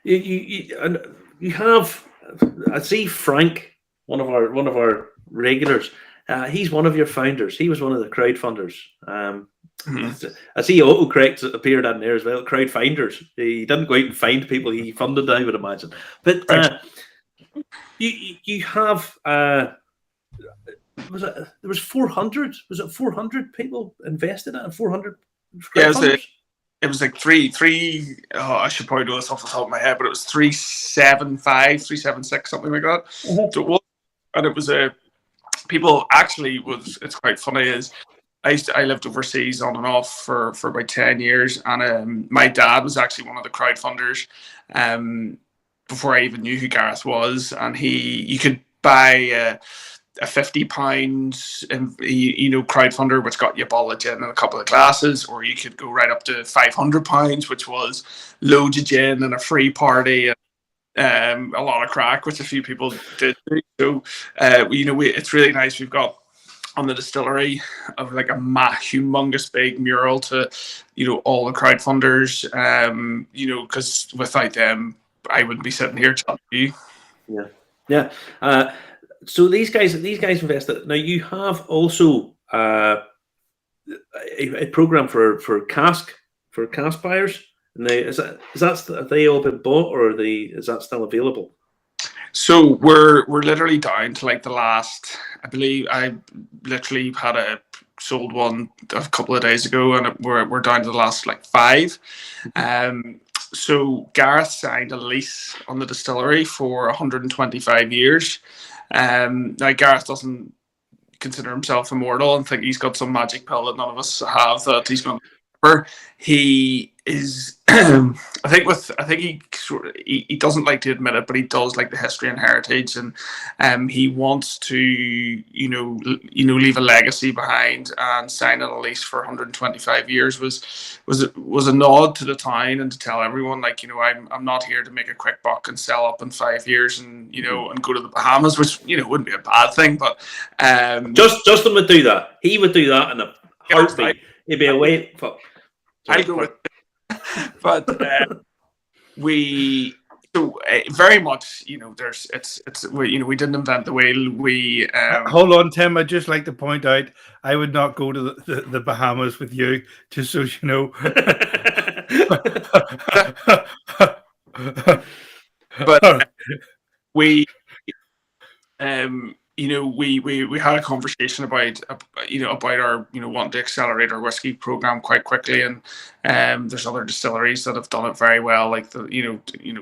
you have. I see Frank, one of our regulars. He's one of your founders. He was one of the crowdfunders. I see autocorrect appeared in there as well. Crowdfinders. He didn't go out and find people. He funded, I would imagine. But you have there was 400. Was it 400 people invested in it? 400. Yeah, it was like three. I should probably do this off the top of my head, but it was 375, 376, something like that. So it was, and it was people actually it's quite funny is I lived overseas on and off for about 10 years, and my dad was actually one of the crowdfunders before I even knew who Gareth was. And you could buy a £50 crowdfunder, which got you a bottle of gin and a couple of glasses, or you could go right up to £500, which was loads of gin and a free party and a lot of crack, which a few people did. So it's really nice. We've got on the distillery of like a humongous big mural to all the crowdfunders, because without them I wouldn't be sitting here chatting to you. So these guys invested. Now you have also a program for cask buyers. Now, have they all been bought, or is that still available? So we're literally down to like the last. I believe I literally had sold one a couple of days ago, and we're down to the last like 5. So Gareth signed a lease on the distillery for 125 years. Now Gareth doesn't consider himself immortal and think he's got some magic pill that none of us have that he's going to. He is. I think he doesn't like to admit it, but he does like the history and heritage, and he wants to leave a legacy behind, and signing a lease for 125 years was a nod to the town and to tell everyone, like, I'm not here to make a quick buck and sell up in 5 years and and go to the Bahamas, which wouldn't be a bad thing, but Justin would do that. He would do that in a heartbeat. He'd be away. I go with it. But we very much we didn't invent the whale. We hold on, Tim. I'd just like to point out I would not go to the Bahamas with you, just so you know. But we we had a conversation about our wanting to accelerate our whiskey program quite quickly, and there's other distilleries that have done it very well, like the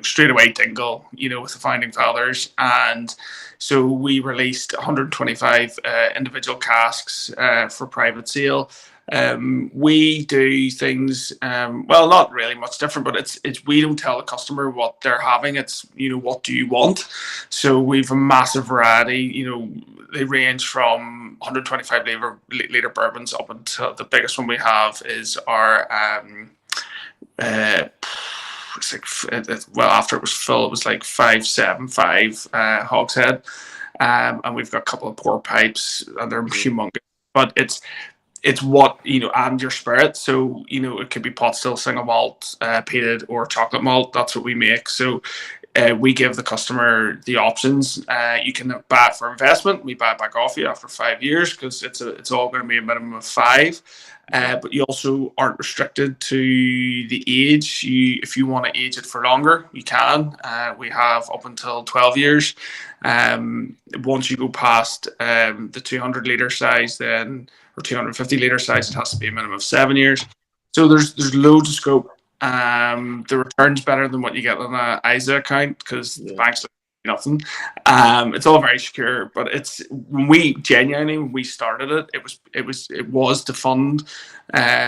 straight away Dingle with the founding fathers, and so we released 125 individual casks for private sale. We do things, well, not really much different, but it's we don't tell the customer what they're having. It's, what do you want? So we've a massive variety. They range from 125 liter bourbons up until the biggest one we have is our it's like, well, after it was full, it was like 575 hogshead, and we've got a couple of pour pipes, and they're humongous. But it's what, and your spirit. So, it could be pot still, single malt, peated, or chocolate malt. That's what we make. So we give the customer the options. You can buy it for investment. We buy it back off you after 5 years, because it's all going to be a minimum of 5. But you also aren't restricted to the age. If you want to age it for longer, you can. We have up until 12 years. Once you go past the 200 litre size, then, or 250 litre size, it has to be a minimum of 7 years. So there's loads of scope. The return's better than what you get on an ISA account, because the banks don't do nothing. It's all very secure, but when we started it, it was to fund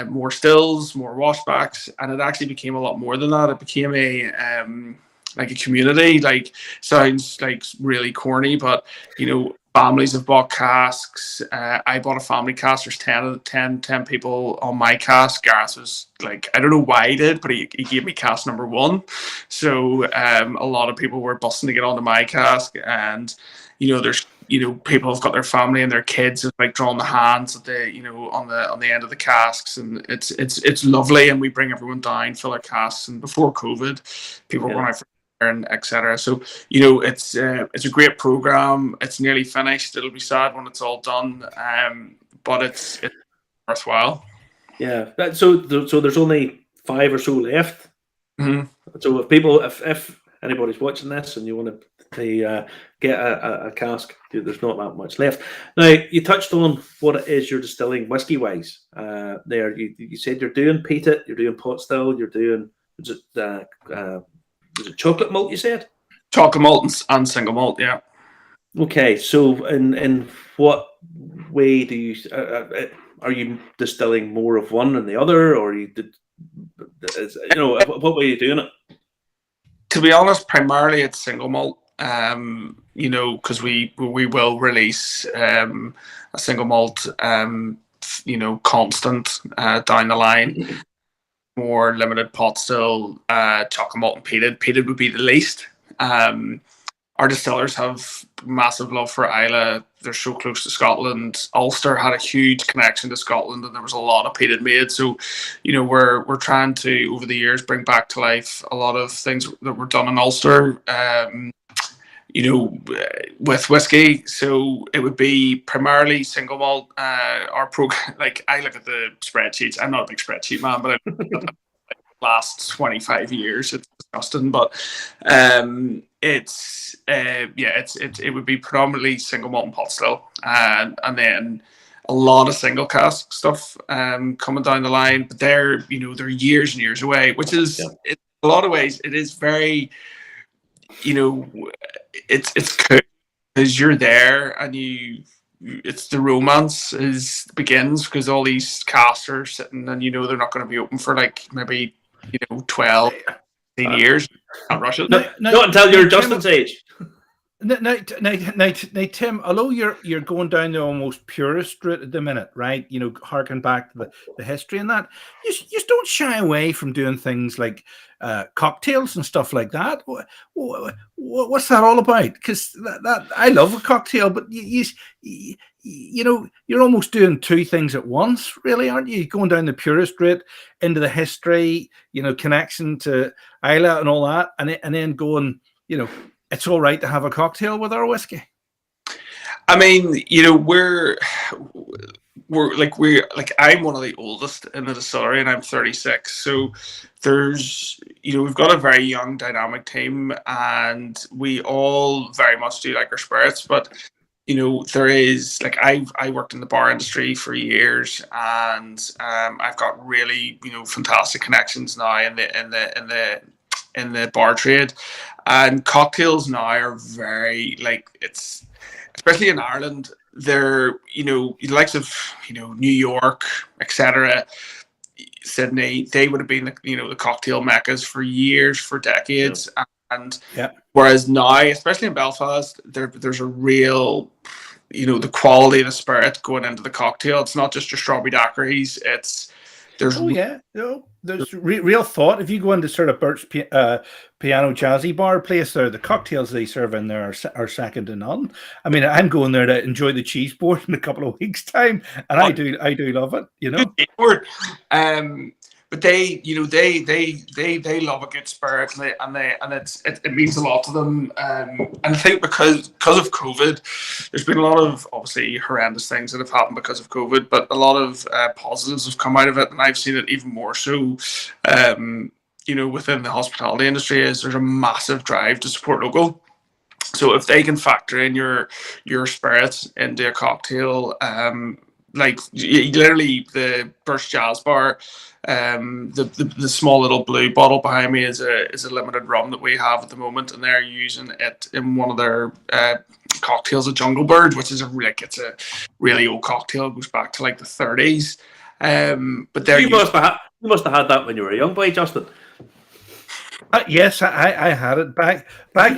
more stills, more washbacks, and it actually became a lot more than that. It became like a community. Like, sounds like really corny, but families have bought casks. I bought a family cask. There's 10 people on my cask. Gareth was like, I don't know why he did, but he gave me cask number 1. So a lot of people were busting to get onto my cask, and there's people have got their family and their kids have like drawn the hands at the on the end of the casks, and it's lovely. And we bring everyone down, fill our casks, and before COVID, people were going out for and etc. So it's a great program. It's nearly finished. It'll be sad when it's all done, but it's worthwhile. Yeah. So there's only 5 or so left. Mm-hmm. So if anybody's watching this and you want to get a cask, there's not that much left. Now, you touched on what it is you're distilling whiskey wise. There, you said you're doing peated, you're doing pot still, you're doing is it chocolate malt, you said? Chocolate malt and single malt, yeah. Okay, so in what way do you are you distilling more of one than the other, or what way are you doing it? To be honest, primarily it's single malt. Because we will release a single malt, constant down the line. More limited pot still, chocolate malt and peated. Peated would be the least. Our distillers have massive love for Islay. They're so close to Scotland. Ulster had a huge connection to Scotland, and there was a lot of peated made. So, we're trying to, over the years, bring back to life a lot of things that were done in Ulster. With whiskey. So it would be primarily single malt. Our program, like, I look at the spreadsheets. I'm not a big spreadsheet man, but last 25 years, it's disgusting. But it would be predominantly single malt and pot still, and then a lot of single cask stuff coming down the line. But they're years and years away, which is in a lot of ways it is very. It's cool because you're there, and it's the romance begins, because all these casks are sitting, and they're not going to be open for like maybe 12 years. Not rush it. Not until you're Justin's age. Now, Tim, although you're going down the almost purist route at the minute, right? Harking back to the history and that, you just don't shy away from doing things like cocktails and stuff like that. What's that all about? Because that I love a cocktail, but you're almost doing 2 things at once, really, aren't you? Going down the purist route into the history, connection to Islay and all that, and then going, it's all right to have a cocktail with our whiskey. I mean, we're I'm one of the oldest in the distillery, and I'm 36. So there's, we've got a very young, dynamic team, and we all very much do like our spirits. But there is, like, I worked in the bar industry for years, and I've got really fantastic connections now in the bar trade, and cocktails now are very, like, especially in Ireland, they're, the likes of, New York, etc., Sydney, they would have been the cocktail meccas for years, for decades. And whereas now, especially in Belfast, there's a real, the quality of the spirit going into the cocktail. It's not just your strawberry daiquiris. There's real thought. If you go into sort of Bert's piano jazzy bar place there, the cocktails they serve in there are second to none. I mean, I'm going there to enjoy the cheese board in a couple of weeks' time, and I do love it. But they love a good spirit, and it means a lot to them. And I think because of COVID, there's been a lot of obviously horrendous things that have happened because of COVID, but a lot of positives have come out of it, and I've seen it even more so. Within the hospitality industry, there's a massive drive to support local. So if they can factor in your spirits into a cocktail, like literally the Burst Jazz Bar, the small little blue bottle behind me is a limited rum that we have at the moment, and they're using it in one of their cocktails, a Jungle Bird, which is it's a really old cocktail. It goes back to like the 30s. But you must have had that when you were a young boy, Justin. Yes, I had it back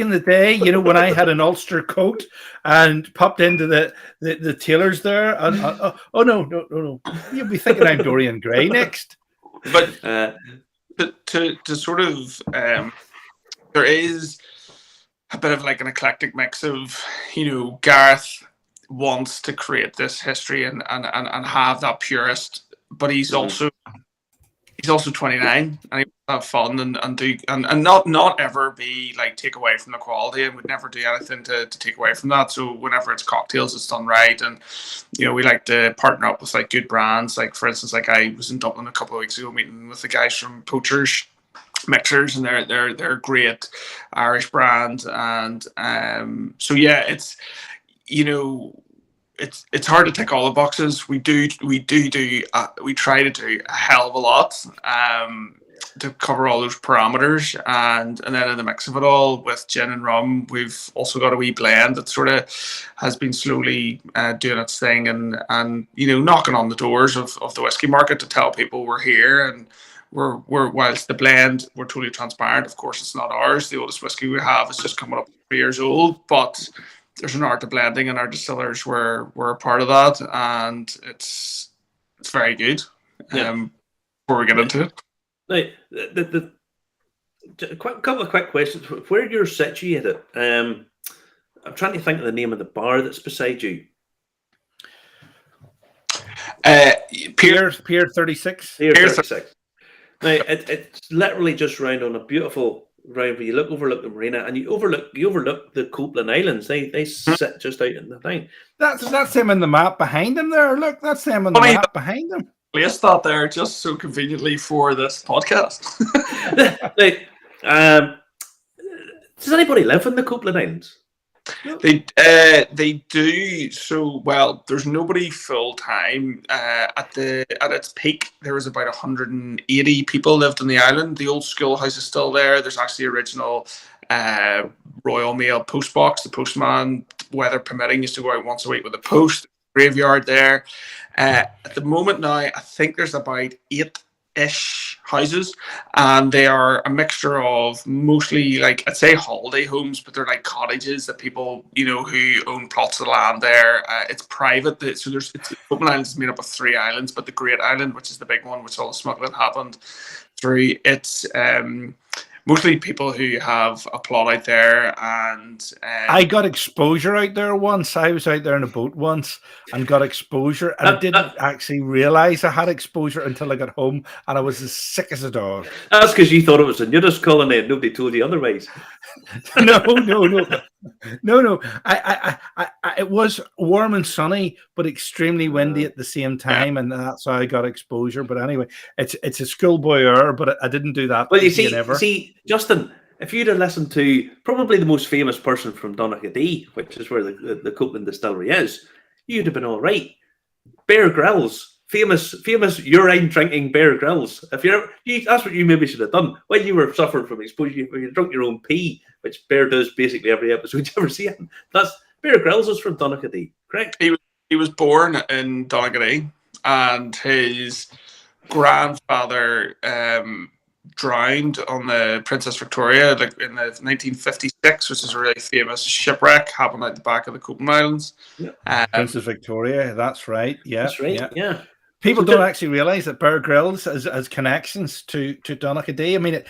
in the day. When I had an Ulster coat and popped into the tailors there. And, oh no! You'll be thinking I'm Dorian Gray next. But to sort of there is a bit of like an eclectic mix of Gareth wants to create this history and have that purist, but he's also 29 and he wants to have fun and not ever be like take away from the quality, and would never do anything to take away from that. So whenever it's cocktails, it's done right, and we like to partner up with like good brands. Like for instance, like I was in Dublin a couple of weeks ago meeting with the guys from Poachers Mixers, and they're great Irish brand, and so yeah, it's it's hard to tick all the boxes. We try to do a hell of a lot to cover all those parameters, and then in the mix of it all with gin and rum, we've also got a wee blend that sort of has been slowly doing its thing and knocking on the doors of the whiskey market to tell people we're here, and we're whilst the blend, we're totally transparent. Of course, it's not ours. The oldest whiskey we have is just coming up 3 years old, but there's an art to blending, and our distillers were a part of that, and it's very good. Before we get into it, couple of quick questions. Where you're situated, I'm trying to think of the name of the bar that's beside you. Pier 36. Pier 36. Now it's literally just round on a beautiful round where you overlook the marina, and you overlook the Copeland Islands. They sit just out in the thing. That's them in the map behind them there. Look, that's them in the map behind them. Placed that there just so conveniently for this podcast. Does anybody live in the Copeland Islands? No. They do. So well, there's nobody full time. At its peak, there was about 180 people lived on the island. The old schoolhouse is still there. There's actually original Royal Mail post box. The postman, weather permitting, used to go out once a week with a post. Graveyard there. At the moment now, I think there's about 8-ish houses, and they are a mixture of mostly like I'd say holiday homes, but they're like cottages that people who own plots of land there. It's private, so Copeland Island is made up of 3 islands, but the Great Island, which is the big one, which all the smuggling happened through, it's mostly people who have a plot out there, and I got exposure out there once. I was out there in a boat once and got exposure, and I didn't actually realize I had exposure until I got home, and I was as sick as a dog. That's because you thought it was a nudist colony and nobody told you otherwise. No. It was warm and sunny, but extremely windy at the same time, and that's how I got exposure. But anyway, it's a schoolboy error, but I didn't do that. Well, you see, Justin, if you'd have listened to probably the most famous person from Donaghadee, which is where the Copeland Distillery is, you'd have been all right. Bear Grylls, famous urine drinking Bear Grylls. That's what you maybe should have done when you were suffering from exposure. When you drunk your own pee, which Bear does basically every episode you ever see him. Bear Grylls is from Donaghadee, correct? He was born in Donaghadee, and his grandfather drowned on the Princess Victoria, like in the 1956, which is a really famous shipwreck, happened at the back of the Copeland Islands. Princess Victoria, that's right. Yeah, That's right. Yeah. People don't actually realise that Bear Grylls has connections to Donaghadee. I mean,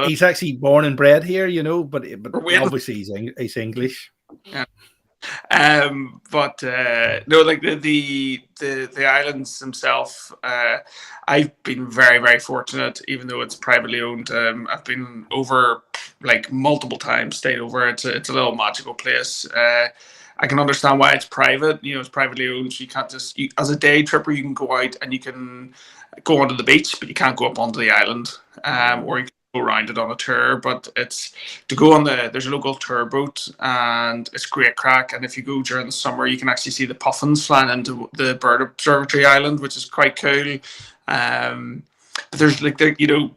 he's actually born and bred here, you know, but obviously he's English. Yeah. But no, like the islands themselves, I've been very, very fortunate, even though it's privately owned. I've been over like multiple times, stayed over. It's a little magical place. I can understand why it's private. You know, it's privately owned. So you can't just, as a day tripper, you can go out and you can go onto the beach, but you can't go up onto the island, or you can go around it on a tour. But it's to go on there's a local tour boat, and it's great crack. And if you go during the summer, you can actually see the puffins flying into the bird observatory island, which is quite cool. But there's you know,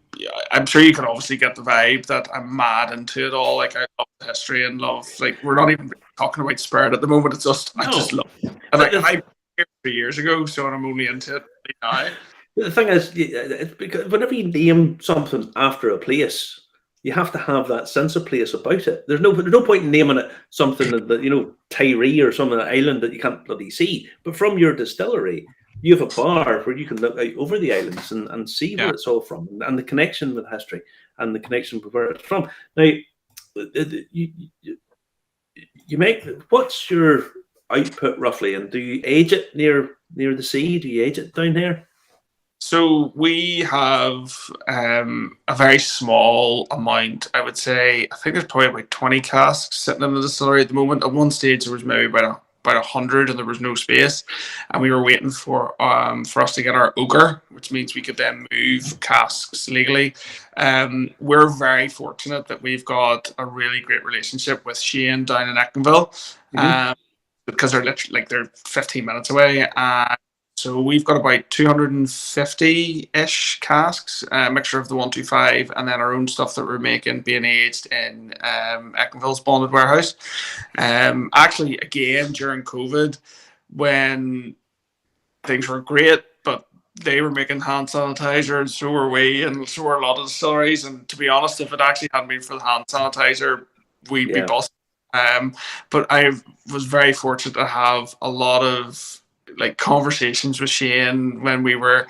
I'm sure you can obviously get the vibe that I'm mad into it all. Like, I love the history and love, like, we're not even talking about Spirit at the moment. It's just, I just love it. And I here 3 years ago, so I'm only into it now. The thing is, it's because whenever you name something after a place, you have to have that sense of place about it. There's no point in naming it something that, you know, Tyree or some island that you can't bloody see. But from your distillery, you have a bar where you can look out over the islands and see where it's all from, and the connection with history and the connection with where it's from. Now, you make, what's your output roughly, and do you age it near the sea? Do you age it down here? So we have a very small amount, I would say. I think there's probably about 20 casks sitting in the distillery at the moment. At one stage, there was maybe about 100, and there was no space, and we were waiting for us to get our ogre, which means we could then move casks legally. We're very fortunate that we've got a really great relationship with Shane down in Eckingville, because they're literally, like, they're 15 minutes away. So we've got about 250-ish casks, a mixture of the 125 and then our own stuff that we're making being aged in Eckingville's bonded warehouse. Actually, again, during COVID, when things were great, but they were making hand sanitizer, and so were we, and so were a lot of the stories. And to be honest, if it actually hadn't been for the hand sanitizer, we'd be busted. But I was very fortunate to have a lot of, like, conversations with Shane when we were,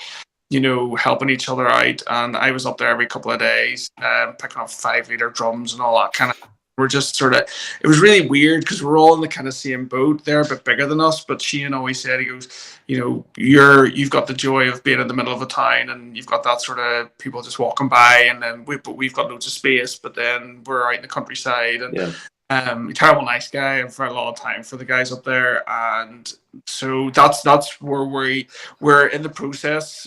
you know, helping each other out, and I was up there every couple of days, picking up 5-liter drums and all that kind of. We're just sort of, it was really weird because we're all in the kind of same boat. They're a bit bigger than us, but Shane always said, he goes, you know, you've got the joy of being in the middle of a town, and you've got that sort of people just walking by, and then we've got loads of space, but then we're out in the countryside, and terrible nice guy, and for a lot of time for the guys up there. And so that's where we're in the process.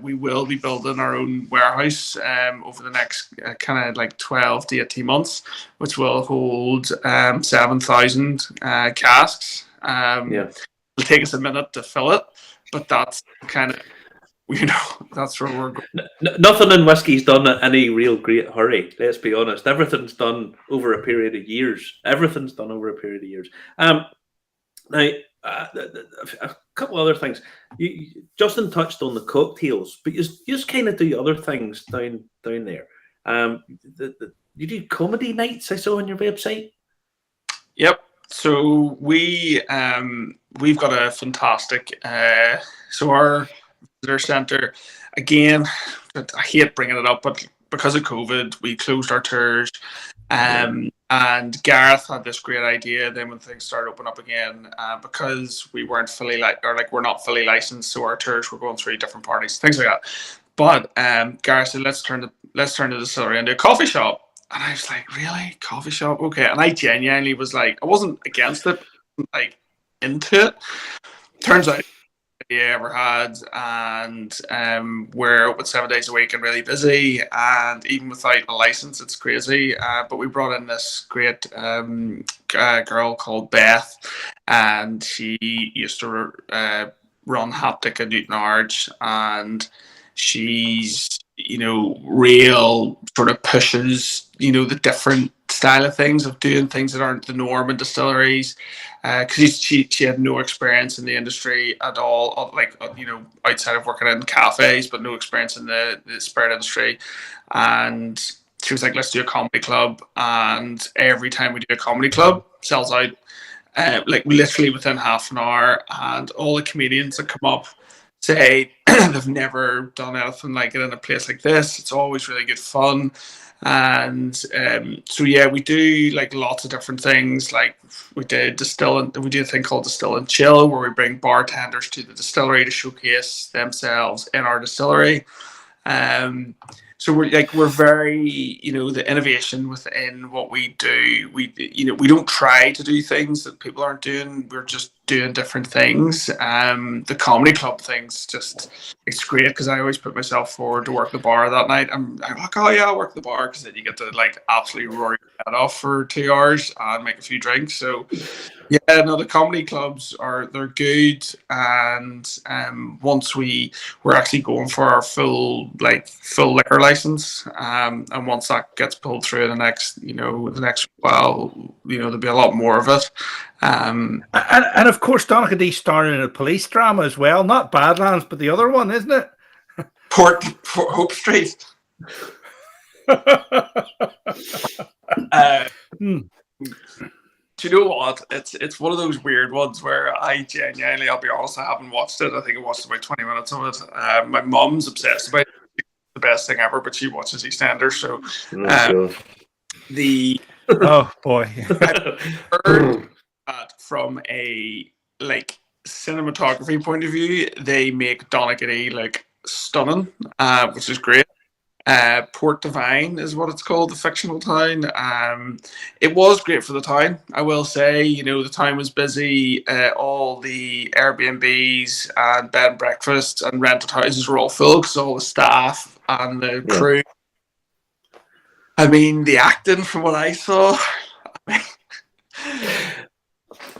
We will be building our own warehouse over the next kind of like 12 to 18 months, which will hold 7,000 casks. It'll take us a minute to fill it, but that's kind of, you know, that's where we're going. Nothing in whiskey's done in any real great hurry, let's be honest. Everything's done over a period of years. Now, a couple other things. Justin touched on the cocktails, but you just kind of do other things down there. You do comedy nights, I saw on your website. Yep. So we've got a fantastic. So our visitor centre, again, I hate bringing it up, but because of COVID, we closed our tours. And Gareth had this great idea then when things started opening up again, because we weren't we're not fully licensed, so our tours were going through different parties, things like that. But Gareth said, let's turn the distillery into a coffee shop. And I was like, really? Coffee shop? Okay. And I genuinely was like, I wasn't against it, like into it. Turns out I ever had, and we're open 7 days a week and really busy, and even without a license it's crazy, but we brought in this great girl called Beth, and she used to run Haptic at Newton Arch, and she's real sort of pushes, the different style of things, of doing things that aren't the norm in distilleries. Because she had no experience in the industry at all, like, outside of working in cafes, but no experience in the spirit industry. And she was like, let's do a comedy club. And every time we do a comedy club, sells out, like literally within half an hour. And all the comedians that come up say they've never done anything like it in a place like this. It's always really good fun. And so yeah, we do like lots of different things. Like we do a thing called Distill and Chill, where we bring bartenders to the distillery to showcase themselves in our distillery. So we're very, the innovation within what we do. We don't try to do things that people aren't doing. We're just doing different things. The comedy club thing's it's great because I always put myself forward to work the bar that night. I'm like, oh yeah, I'll work the bar, because then you get to like absolutely roar your head off for 2 hours and make a few drinks. So yeah, no, the comedy clubs they're good, and once we're actually going for our full liquor license, and once that gets pulled through the next while, there'll be a lot more of it. And of course, Donaghadee starring in a police drama as well, not Badlands, but the other one, isn't it? Port Hope Street. Do you know what? It's one of those weird ones where I genuinely, I'll be honest, I haven't watched it. I think I watched about 20 minutes of it. My mum's obsessed about it. It's the best thing ever, but she watches EastEnders. So oh boy, I've heard that from a cinematography point of view, they make Donaghadee like stunning, which is great. Port Divine is what it's called, the fictional town. It was great for the town, I will say. The town was busy. All the Airbnbs and bed and breakfasts and rented houses were all full because all the staff and the crew. I mean, the acting, from what I saw.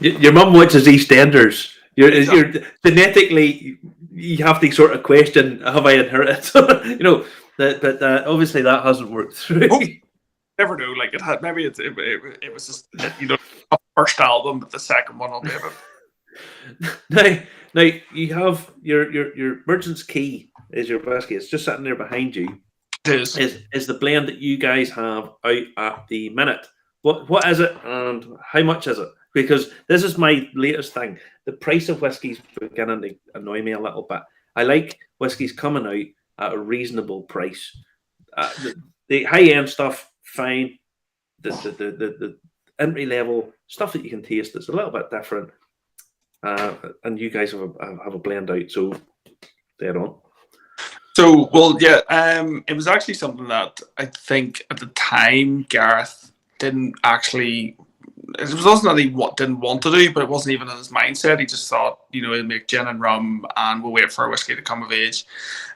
Your mum watches EastEnders. You're genetically, you have to sort of question, have I inherited? But obviously that hasn't worked through. Never know. Like it was just the first album, but the second one will be a bit. Now you have your Merchant's Key is your whiskey. It's just sitting there behind you. It is the blend that you guys have out at the minute. What is it, and how much is it? Because this is my latest thing. The price of whiskey's beginning to annoy me a little bit. I like whiskies coming out at a reasonable price. The high-end stuff, fine. The entry level stuff that you can taste is a little bit different. And you guys have a blend out, so dead on. So, well, yeah, it was actually something that I think at the time Gareth didn't actually. It wasn't that he didn't want to do, but it wasn't even in his mindset. He just thought, he'd make gin and rum and we'll wait for our whiskey to come of age.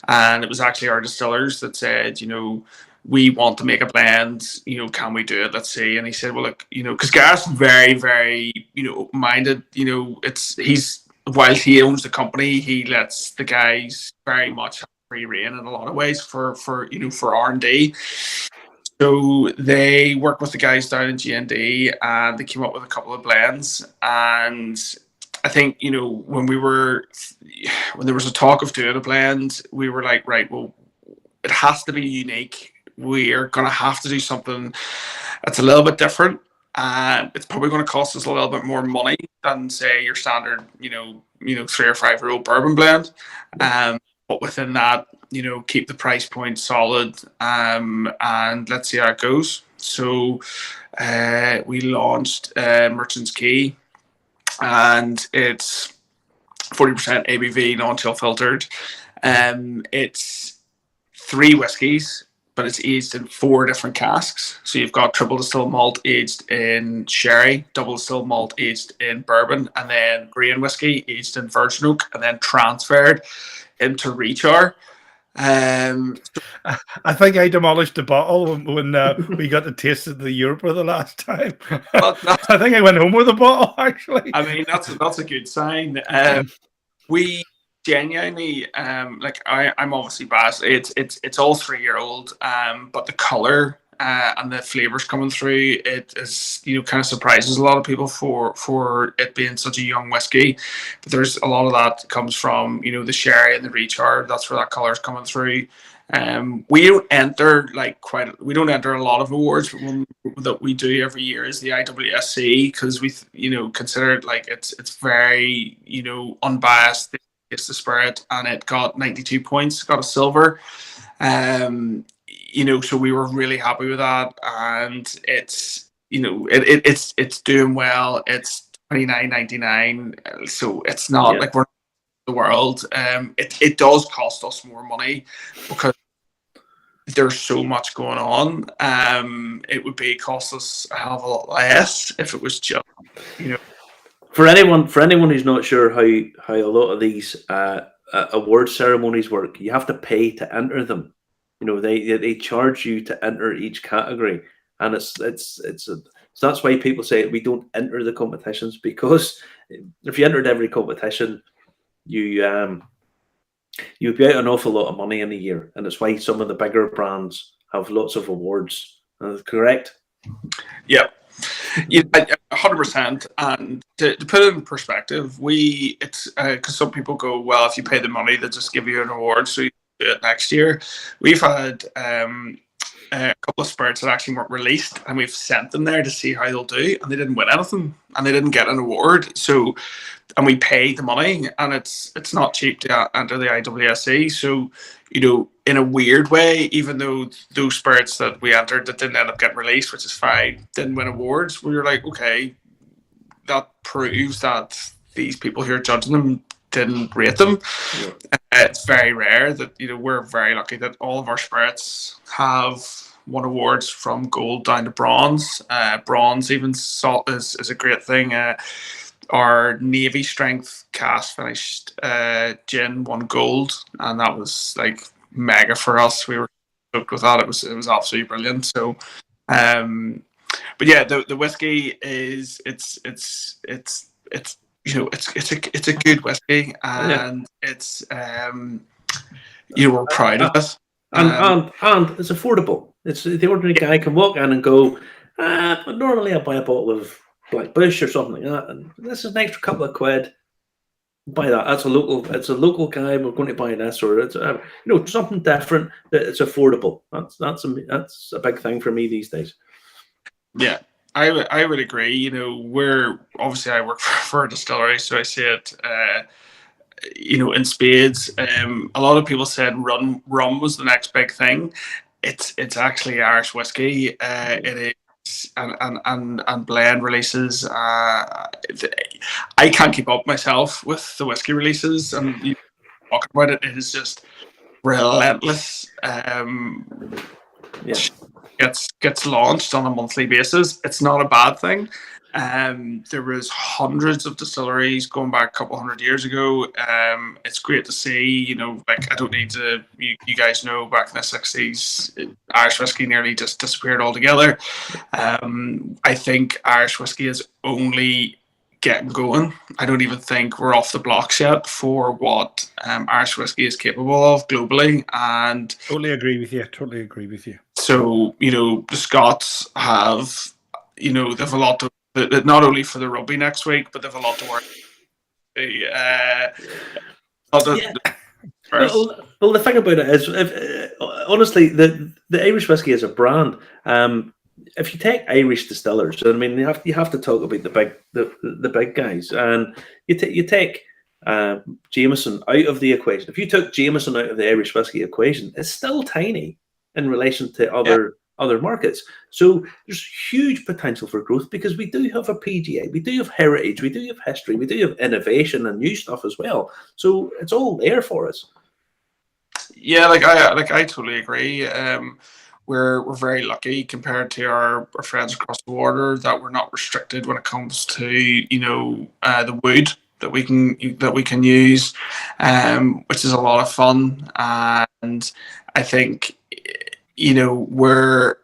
And it was actually our distillers that said, we want to make a blend, can we do it? Let's see. And he said, well, look, because Gareth's very, very, open-minded, while he owns the company, he lets the guys very much have free rein in a lot of ways for R&D. So they worked with the guys down in G&D and they came up with a couple of blends. And I think, when there was a talk of doing a blend, we were like, right, well, it has to be unique. We are going to have to do something that's a little bit different. And it's probably going to cost us a little bit more money than, say, your standard, 3 or 5 year old bourbon blend. But within that, keep the price point solid, and let's see how it goes. So we launched Merchant's Key, and it's 40% ABV, non-chill filtered. It's 3 whiskies, but it's aged in 4 different casks. So you've got triple distilled malt aged in sherry, double distilled malt aged in bourbon, and then grain whiskey aged in virgin oak, and then transferred into rechar. I think I demolished the bottle when we got to taste of the Europe for the last time. I think I went home with a bottle, actually. I mean, that's a good sign. We genuinely, like I'm obviously biased. It's all 3-year-old, but the color and the flavors coming through, it is, kind of surprises a lot of people for it being such a young whiskey. But there's a lot of that comes from the sherry and the recharge. That's where that color is coming through. We don't enter we don't enter a lot of awards, but one that we do every year is the IWSC, because we consider it like it's very unbiased. It's the spirit, and it got 92 points, got a silver. So we were really happy with that, and it's it's doing well. It's $29.99, so it's not like we're the world. It does cost us more money because there's so much going on. It would cost us a hell of a lot less if it was just For anyone who's not sure how a lot of these award ceremonies work, you have to pay to enter them. They charge you to enter each category, and so that's why people say we don't enter the competitions, because if you entered every competition, you'd be out an awful lot of money in a year, and it's why some of the bigger brands have lots of awards. Correct? Yeah. 100%. And to put it in perspective, it's because some people go, well, if you pay the money, they'll just give you an award, so you do it next year. We've had a couple of spirits that actually weren't released, and we've sent them there to see how they'll do, and they didn't win anything, and they didn't get an award. So, and we paid the money, and it's not cheap to enter the IWSC. So, in a weird way, even though those spirits that we entered that didn't end up getting released, which is fine, didn't win awards, we were like, okay, that proves that these people who are judging them didn't rate them. Yeah. It's very rare that we're very lucky that all of our spirits have won awards from gold down to bronze. Bronze even salt is a great thing. Our Navy strength cast finished gin won gold, and that was like mega for us. We were stoked with that. It was absolutely brilliant. So, but yeah, the whiskey is it's a good whiskey, and it's we're proud of it. And it's affordable. It's the ordinary guy can walk in and go, but normally I buy a bottle of Black Bush or something like that, and this is an extra couple of quid. Buy that. It's a local guy. We're going to buy this, or it's something different that it's affordable. That's a big thing for me these days. Yeah, I would agree. We're obviously, I work for a distillery, so I see it in spades. A lot of people said rum was the next big thing. It's actually Irish whiskey. It is. And blend releases. I can't keep up myself with the whiskey releases, and talking about it is just relentless. Gets launched on a monthly basis. It's not a bad thing. There was hundreds of distilleries going back a couple hundred years ago. It's great to see, I don't need to, you guys know, back in the 60s, Irish whiskey nearly just disappeared altogether. I think Irish whiskey is only getting going. I don't even think we're off the blocks yet for what Irish whiskey is capable of globally. And totally agree with you. So, the Scots have, they have a lot to, not only for the rugby next week, but they have a lot to work. Well, the thing about it is, honestly, the Irish whiskey is a brand. If you take Irish distillers, I mean, you have to talk about the big guys, and you take Jameson out of the equation. If you took Jameson out of the Irish whiskey equation, it's still tiny in relation to other markets. So there's huge potential for growth, because we do have a PGA, we do have heritage, we do have history, we do have innovation and new stuff as well. So it's all there for us. Yeah, I totally agree. We're very lucky compared to our friends across the water that we're not restricted when it comes to the wood that we can use, which is a lot of fun. And I think we're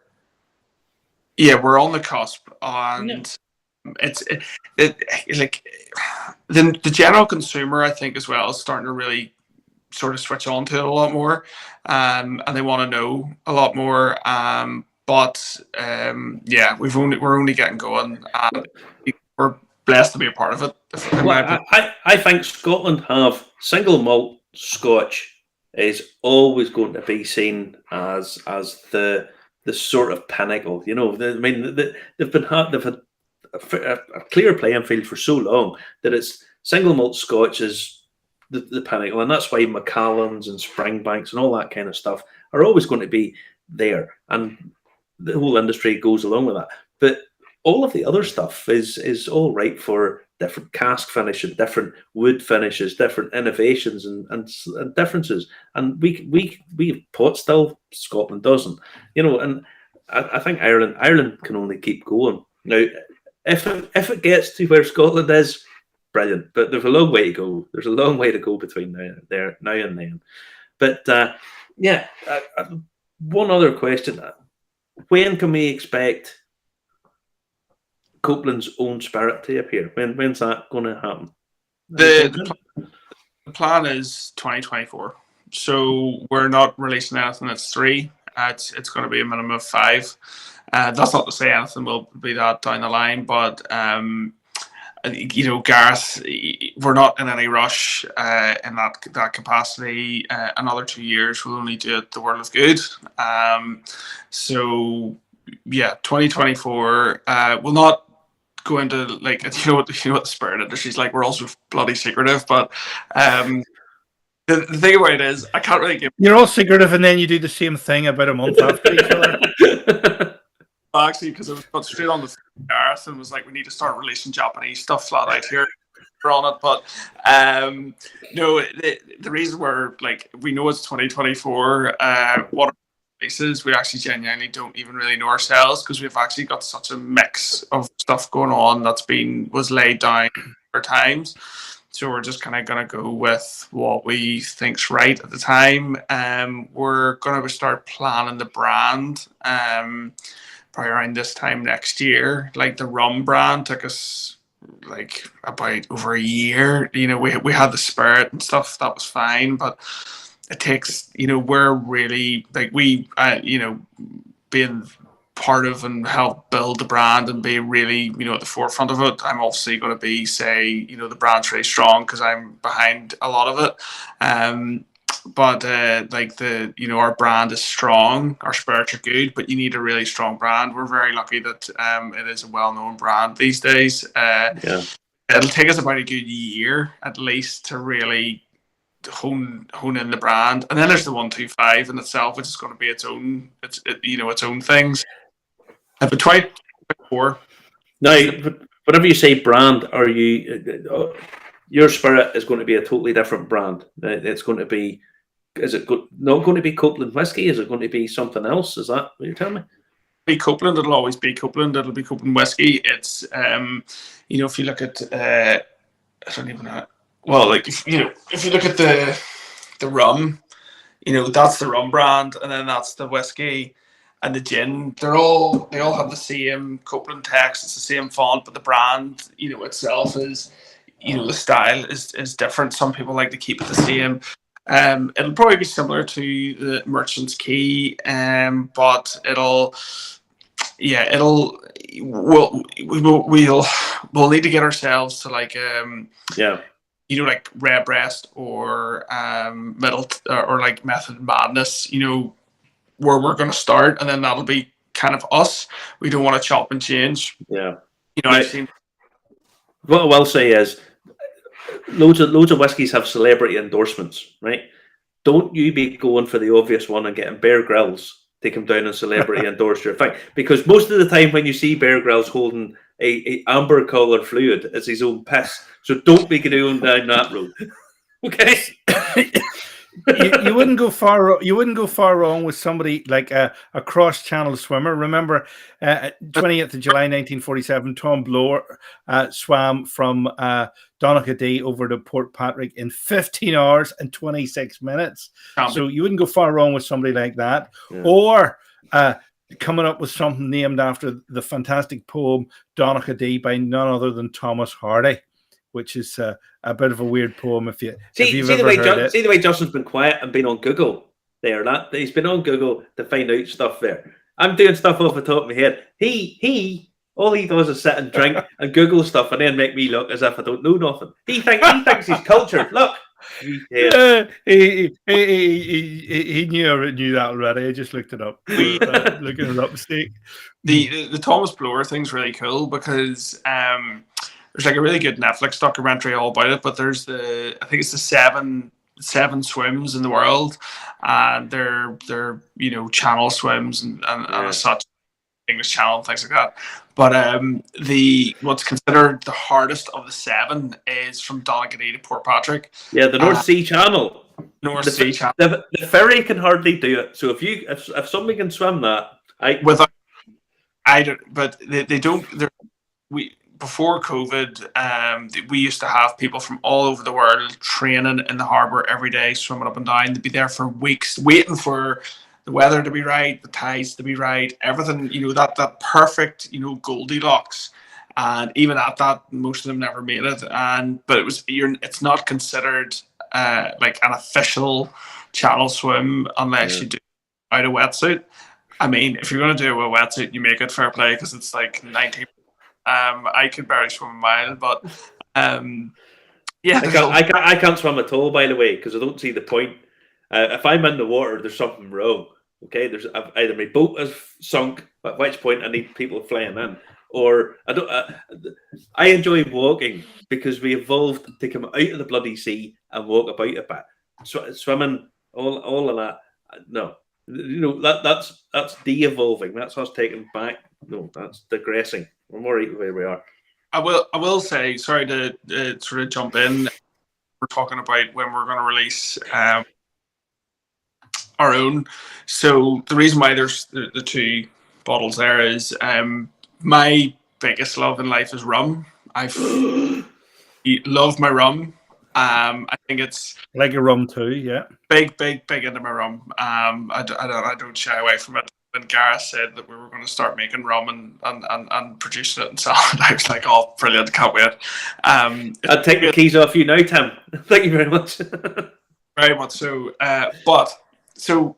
on the cusp, and it's like the general consumer, I think, as well, is starting to really sort of switch on to it a lot more, and they want to know a lot more. But yeah, we're only getting going, and we're blessed to be a part of it. Well, I think Scotland have single malt Scotch is always going to be seen as the sort of pinnacle. You know, they've had a clear playing field for so long that it's single malt Scotch is the pinnacle, and that's why Macallans and Springbanks and all that kind of stuff are always going to be there, and the whole industry goes along with that. But all of the other stuff is all right for different cask finish and different wood finishes, different innovations and differences. And we have pot still, Scotland doesn't, you know. And I think Ireland can only keep going. Now, if it gets to where Scotland is, brilliant. But there's a long way to go. There's a long way to go between now and then. But yeah, one other question: when can we expect Copeland's own spirit to appear? When's that going to happen? The plan is 2024. So we're not releasing anything that's 3. It's going to be a minimum of 5. That's not to say anything will be that down the line, but you know, Gareth, we're not in any rush in that capacity. Another 2 years, we'll only do it the world of good. So yeah, 2024. We'll not go into, like, you know what the spirit industry's like. We're also bloody secretive, but the thing about it is, I can't really give. You're all secretive, and then you do the same thing about a month after each other. Actually, because it was put straight on the Gareth and was like, we need to start releasing Japanese stuff flat out here on it. But no, the reason we're like, we know it's 2024. What releases, we actually genuinely don't even really know ourselves, because we've actually got such a mix of stuff going on was laid down for times. So we're just kind of going to go with what we think's right at the time. We're going to start planning the brand probably around this time next year. Like the rum brand took us like about over a year. You know, we had the spirit and stuff, that was fine, but it takes, you know, we're really like you know, being part of and help build the brand and be really, you know, at the forefront of it. I'm obviously going to be, say, you know, the brand's really strong because I'm behind a lot of it. But like you know, our brand is strong, our spirits are good, but you need a really strong brand. We're very lucky that it is a well-known brand these days. Yeah. It'll take us about a good year at least to really hone in the brand, and then there's the 125 in itself, which is going to be its own things. But 2024. Now, whenever you say brand, are you your spirit is going to be a totally different brand? It's going to be, is it not going to be Copeland whiskey? Is it going to be something else? Is that what you're telling me? Be Copeland. It'll always be Copeland. It'll be Copeland whiskey. It's you know, if you look at I don't even know. Well, like if you look at the rum, you know, that's the rum brand, and then that's the whiskey and the gin. They all have the same Copeland text. It's the same font, but the brand, you know, itself is, you know, the style is different. Some people like to keep it the same. It'll probably be similar to the Merchant's Key, but we'll need to get ourselves to like you know, like Redbreast or Middle or like Method Madness, you know, where we're going to start, and then that'll be kind of us. We don't want to chop and change. Yeah, you know, I've seen. What I will say is, loads of whiskies have celebrity endorsements, right? Don't you be going for the obvious one and getting Bear Grylls to come down and celebrity endorse your thing, because most of the time when you see Bear Grylls holding a amber coloured fluid, it's his own piss. So don't be going down that road. Okay. you wouldn't go far. You wouldn't go far wrong with somebody like a cross-channel swimmer. Remember, 20th of July 1947, Tom Blower swam from Donaghadee over to Port Patrick in 15 hours and 26 minutes. So you wouldn't go far wrong with somebody like that, or coming up with something named after the fantastic poem Donaghadee by none other than Thomas Hardy, which is a bit of a weird poem if you've See ever heard it. See the way Justin's been quiet and been on Google there. That he's been on Google to find out stuff there. I'm doing stuff off the top of my head. All he does is sit and drink and Google stuff and then make me look as if I don't know nothing. He thinks he's cultured. Look. He knew that already. I just looked it up. Looking it up, mistake. The Thomas Blower thing's really cool because there's like a really good Netflix documentary all about it. But there's I think it's the seven swims in the world, and they're channel swims and as such, English Channel and things like that. But what's considered the hardest of the 7 is from Donaghadee to Port Patrick. Yeah, the North Sea Channel. Sea Channel. The ferry can hardly do it. So if somebody can swim that, but they don't. Before COVID, we used to have people from all over the world training in the harbour every day, swimming up and down. They'd be there for weeks, waiting for the weather to be right, the tides to be right, everything, that perfect, Goldilocks. And even at that, most of them never made it. But it's not considered like an official channel swim unless you do it out of wetsuit. I mean, if you're going to do a wetsuit, you make it fair play because it's like 90. I could barely swim a mile, but yeah. I can't swim at all, by the way, because I don't see the point. If I'm in the water, there's something wrong. Okay, there's either my boat has sunk, at which point I need people flying in, or I don't. I enjoy walking because we evolved to come out of the bloody sea and walk about a bit. Swimming, all of that. No, that's de-evolving. That's us taking back. No, that's digressing. We're more right where we are. I will say, sorry to sort of jump in. We're talking about when we're going to release our own. So the reason why there's the 2 bottles there is my biggest love in life is rum. I love my rum. I think it's like a rum too, yeah. Big into my rum. I don't shy away from it. When Gareth said that we were going to start making rum and producing it and selling it, I was like, oh, brilliant, can't wait. I'll take the keys off you now, Tim. Thank you very much. Very much so. So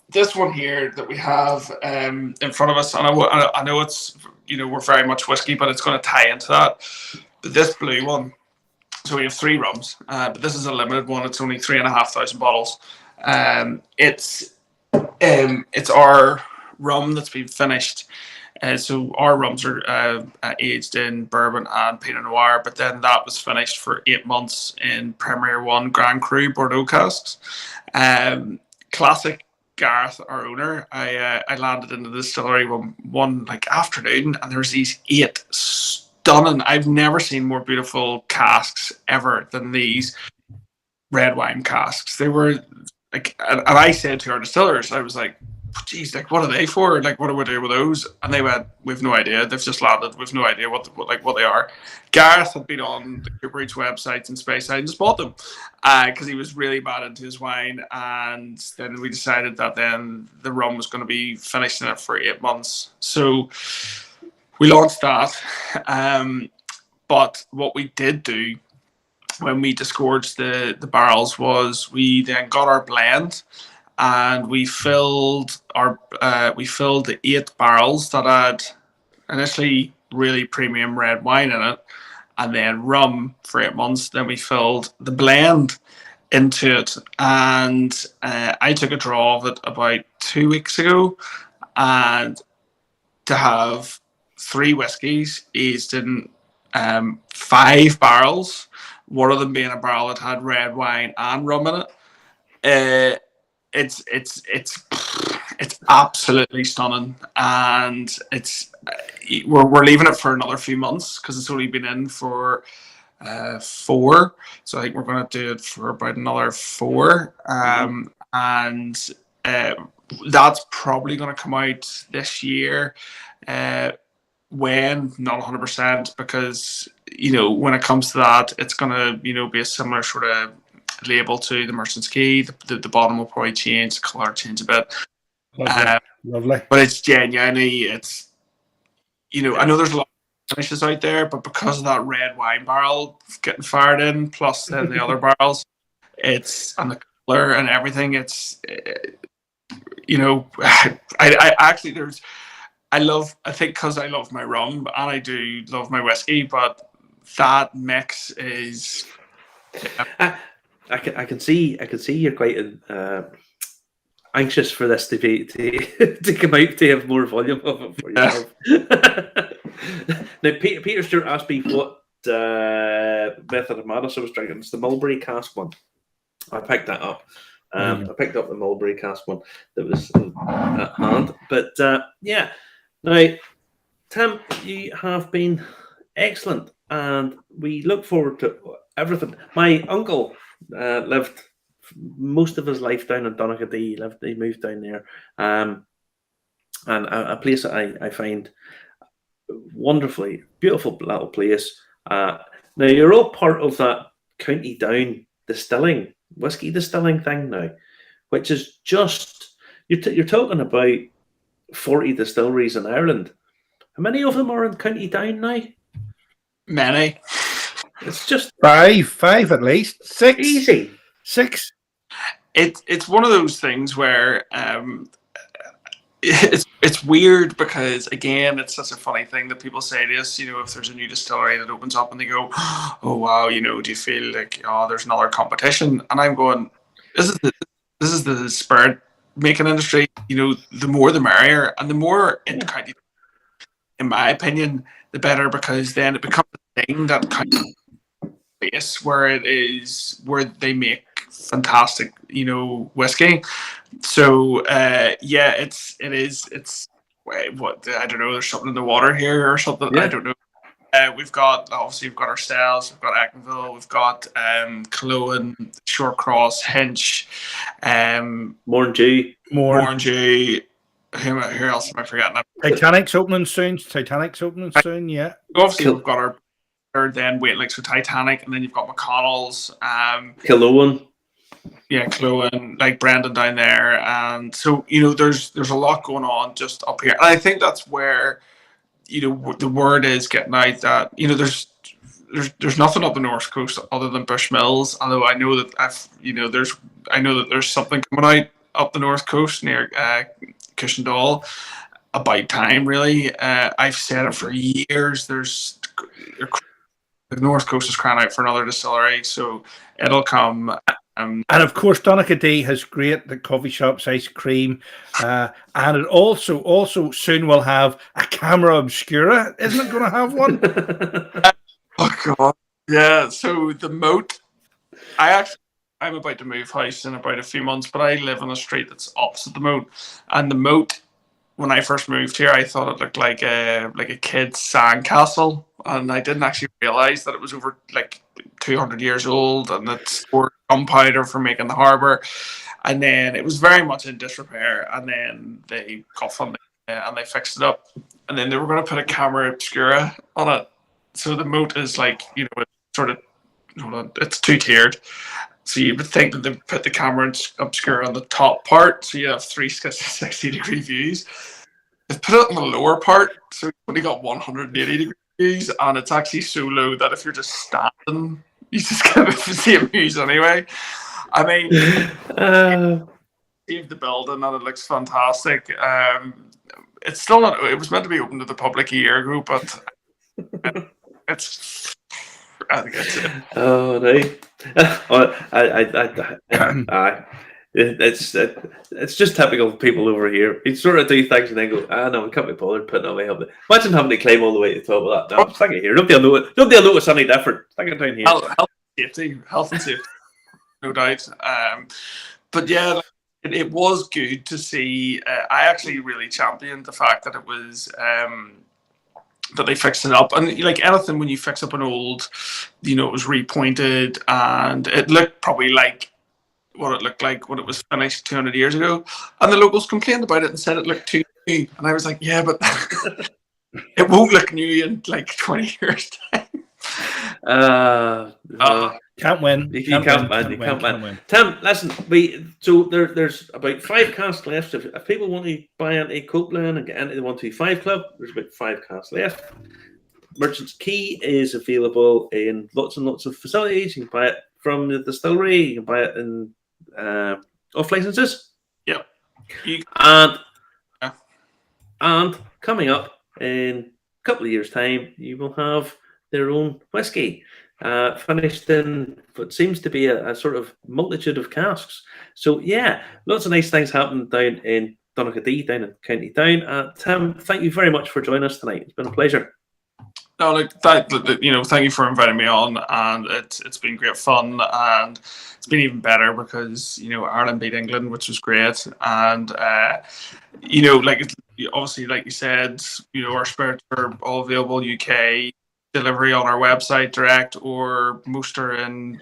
this one here that we have in front of us, and I know it's, we're very much whiskey, but it's going to tie into that. But this blue one, so we have 3 rums, but this is a limited one. It's only 3,500 bottles. It's our rum that's been finished. So our rums are aged in bourbon and Pinot Noir, but then that was finished for 8 months in Premier 1 Grand Cru Bordeaux casks. Classic Gareth, our owner, I landed in the distillery one like afternoon, and there's these 8 stunning, I've never seen more beautiful casks ever than these red wine casks. They were like, and I said to our distillers, I was like, geez, like, what are they for? Like, what do we do with those? And they went, we've no idea. They've just landed. We've no idea what they are. Gareth had been on the Cooperage websites and Speyside and just bought them because he was really bad into his wine. And then we decided that then the rum was going to be finishing it for 8 months. So we launched that. But what we did do when we disgorged the barrels was we then got our blend. And we filled the 8 barrels that had initially really premium red wine in it, and then rum for 8 months. Then we filled the blend into it, and I took a draw of it about 2 weeks ago, and to have 3 whiskies aged in 5 barrels, one of them being a barrel that had red wine and rum in it. It's absolutely stunning, and we're leaving it for another few months because it's only been in for 4. So I think we're going to do it for about another 4, and that's probably going to come out this year. When not 100%, because when it comes to that, it's going to be a similar sort of label to the Merchant's Key. The bottom will probably change, the colour change a bit. Lovely. But it's genuinely, I know there's a lot finishes out there, but because of that red wine barrel getting fired in, plus then the other barrels, and the color and everything, it's I actually I think because I love my rum and I do love my whiskey, but that mix is. I can see you're quite anxious for this to be to come out to have more volume of it for yourself. Now, Peter Stewart asked me what method of madness I was drinking. It's the mulberry cask one. I picked that up. I picked up the mulberry cask one that was at hand. But yeah, now Tim, you have been excellent, and we look forward to everything. My uncle lived most of his life down in Donaghadee. He moved down there, and a place that I find wonderfully beautiful little place. Now you're all part of that County Down whiskey distilling thing now, which is just you're talking about 40 distilleries in Ireland. How many of them are in County Down now? Many. It's just five at least. Six. Easy. Six. It's one of those things where it's weird because, again, it's such a funny thing that people say to us, if there's a new distillery that opens up and they go, oh wow, do you feel like there's another competition? And I'm going, this is the spirit making industry. The more the merrier, and the more in my opinion, the better, because then it becomes a thing that kind of place where they make fantastic whiskey. So it's what, I don't know, there's something in the water here or something. I don't know. We've got ourselves, we've got Eckingville, we've got Culloden, Shorecross, Hinch, Morndew. Who else am I forgetting? Titanic's opening soon. Yeah. Obviously, we've got our third then Waitlix for Titanic, and then you've got McConnell's, Culloden. Yeah, Culloden, like Brendan down there, and so there's a lot going on just up here, and I think that's where the word is getting out that there's nothing up the north coast other than Bushmills. Although I know that there's something coming out up the north coast near Cushendall. About time, really. I've said it for years. The north coast is crying out for another distillery, so it'll come. And of course, Donaghadee has great the coffee shops, ice cream, and it also soon will have a camera obscura. Isn't it going to have one? Oh God, yeah. So the Moat. I'm about to move house in about a few months, but I live on a street that's opposite the Moat, and the Moat. When I first moved here, I thought it looked like a kid's sandcastle, and I didn't actually realize that it was over 200 years old, and it's stored gunpowder for making the harbour. And then it was very much in disrepair, and then they got funding and they fixed it up, and then they were going to put a camera obscura on it. So the Moat is it's two-tiered. So you would think that they put the camera obscura on the top part, so you have 360-degree views. They've put it on the lower part, so you've only got 180-degree views, and it's actually so low that if you're just standing, you just get the same views anyway. I mean, save the building, and it looks fantastic. It's still not. It was meant to be open to the public a year ago, but it's. I think that's it. Oh, right. It's just typical people over here. You sort of do things and then go, no, I can't be bothered putting it away up there. Imagine having to climb all the way to the top of that. No, stick it here. Nobody will notice any different. Stick it down here. Health and safety, no doubt. But yeah, it was good to see. I actually really championed the fact that it was. That they fixed it up, and like anything, when you fix up an old, it was repointed, and it looked probably like what it looked like when it was finished 200 years ago. And the locals complained about it and said it looked too new, and I was like, yeah, but it won't look new in 20 years time. Can't win. You can't win. Tim, listen, there's about 5 casks left. If people want to buy into Copeland and get into the 125 club, there's about 5 casks left. Merchant's Key is available in lots and lots of facilities. You can buy it from the distillery. You can buy it in off licenses. Yep. And coming up in a couple of years' time, you will have their own whiskey, finished in what seems to be a sort of multitude of casks. So yeah, lots of nice things happening down in Donaghadee, down in County Down. Tim, thank you very much for joining us tonight. It's been a pleasure. No, like that, thank you for inviting me on, and it's been great fun, and it's been even better because Ireland beat England, which was great, and obviously, like you said, our spirits are all available UK delivery on our website direct, or most are in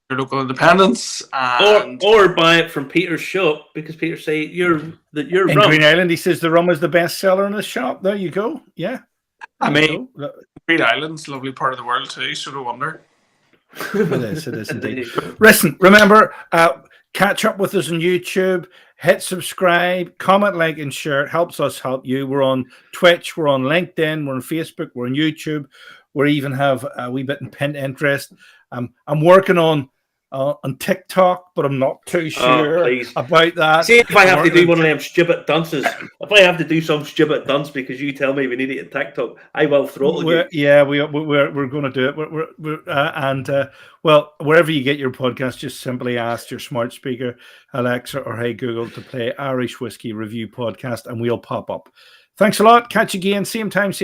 your local independents, and or buy it from Peter's shop, because Peter say you're in rum. Green Island. He says the rum is the best seller in the shop. There you go. Yeah. I mean, Green Island's a lovely part of the world too, so no wonder. It is indeed. Listen, remember, catch up with us on YouTube, hit subscribe, comment, like, and share. It helps us help you. We're on Twitch, we're on LinkedIn, we're on Facebook, we're on YouTube. We even have a wee bit in Pinterest. I'm working on TikTok, but I'm not too sure about that. See, if I have to do one of them stupid dances, if I have to do some stupid dance because you tell me we need it in TikTok, I will throttle you. Yeah, we're going to do it. Well, wherever you get your podcast, just simply ask your smart speaker, Alexa, or Hey Google, to play Irish Whiskey Review Podcast, and we'll pop up. Thanks a lot. Catch you again, same time, same.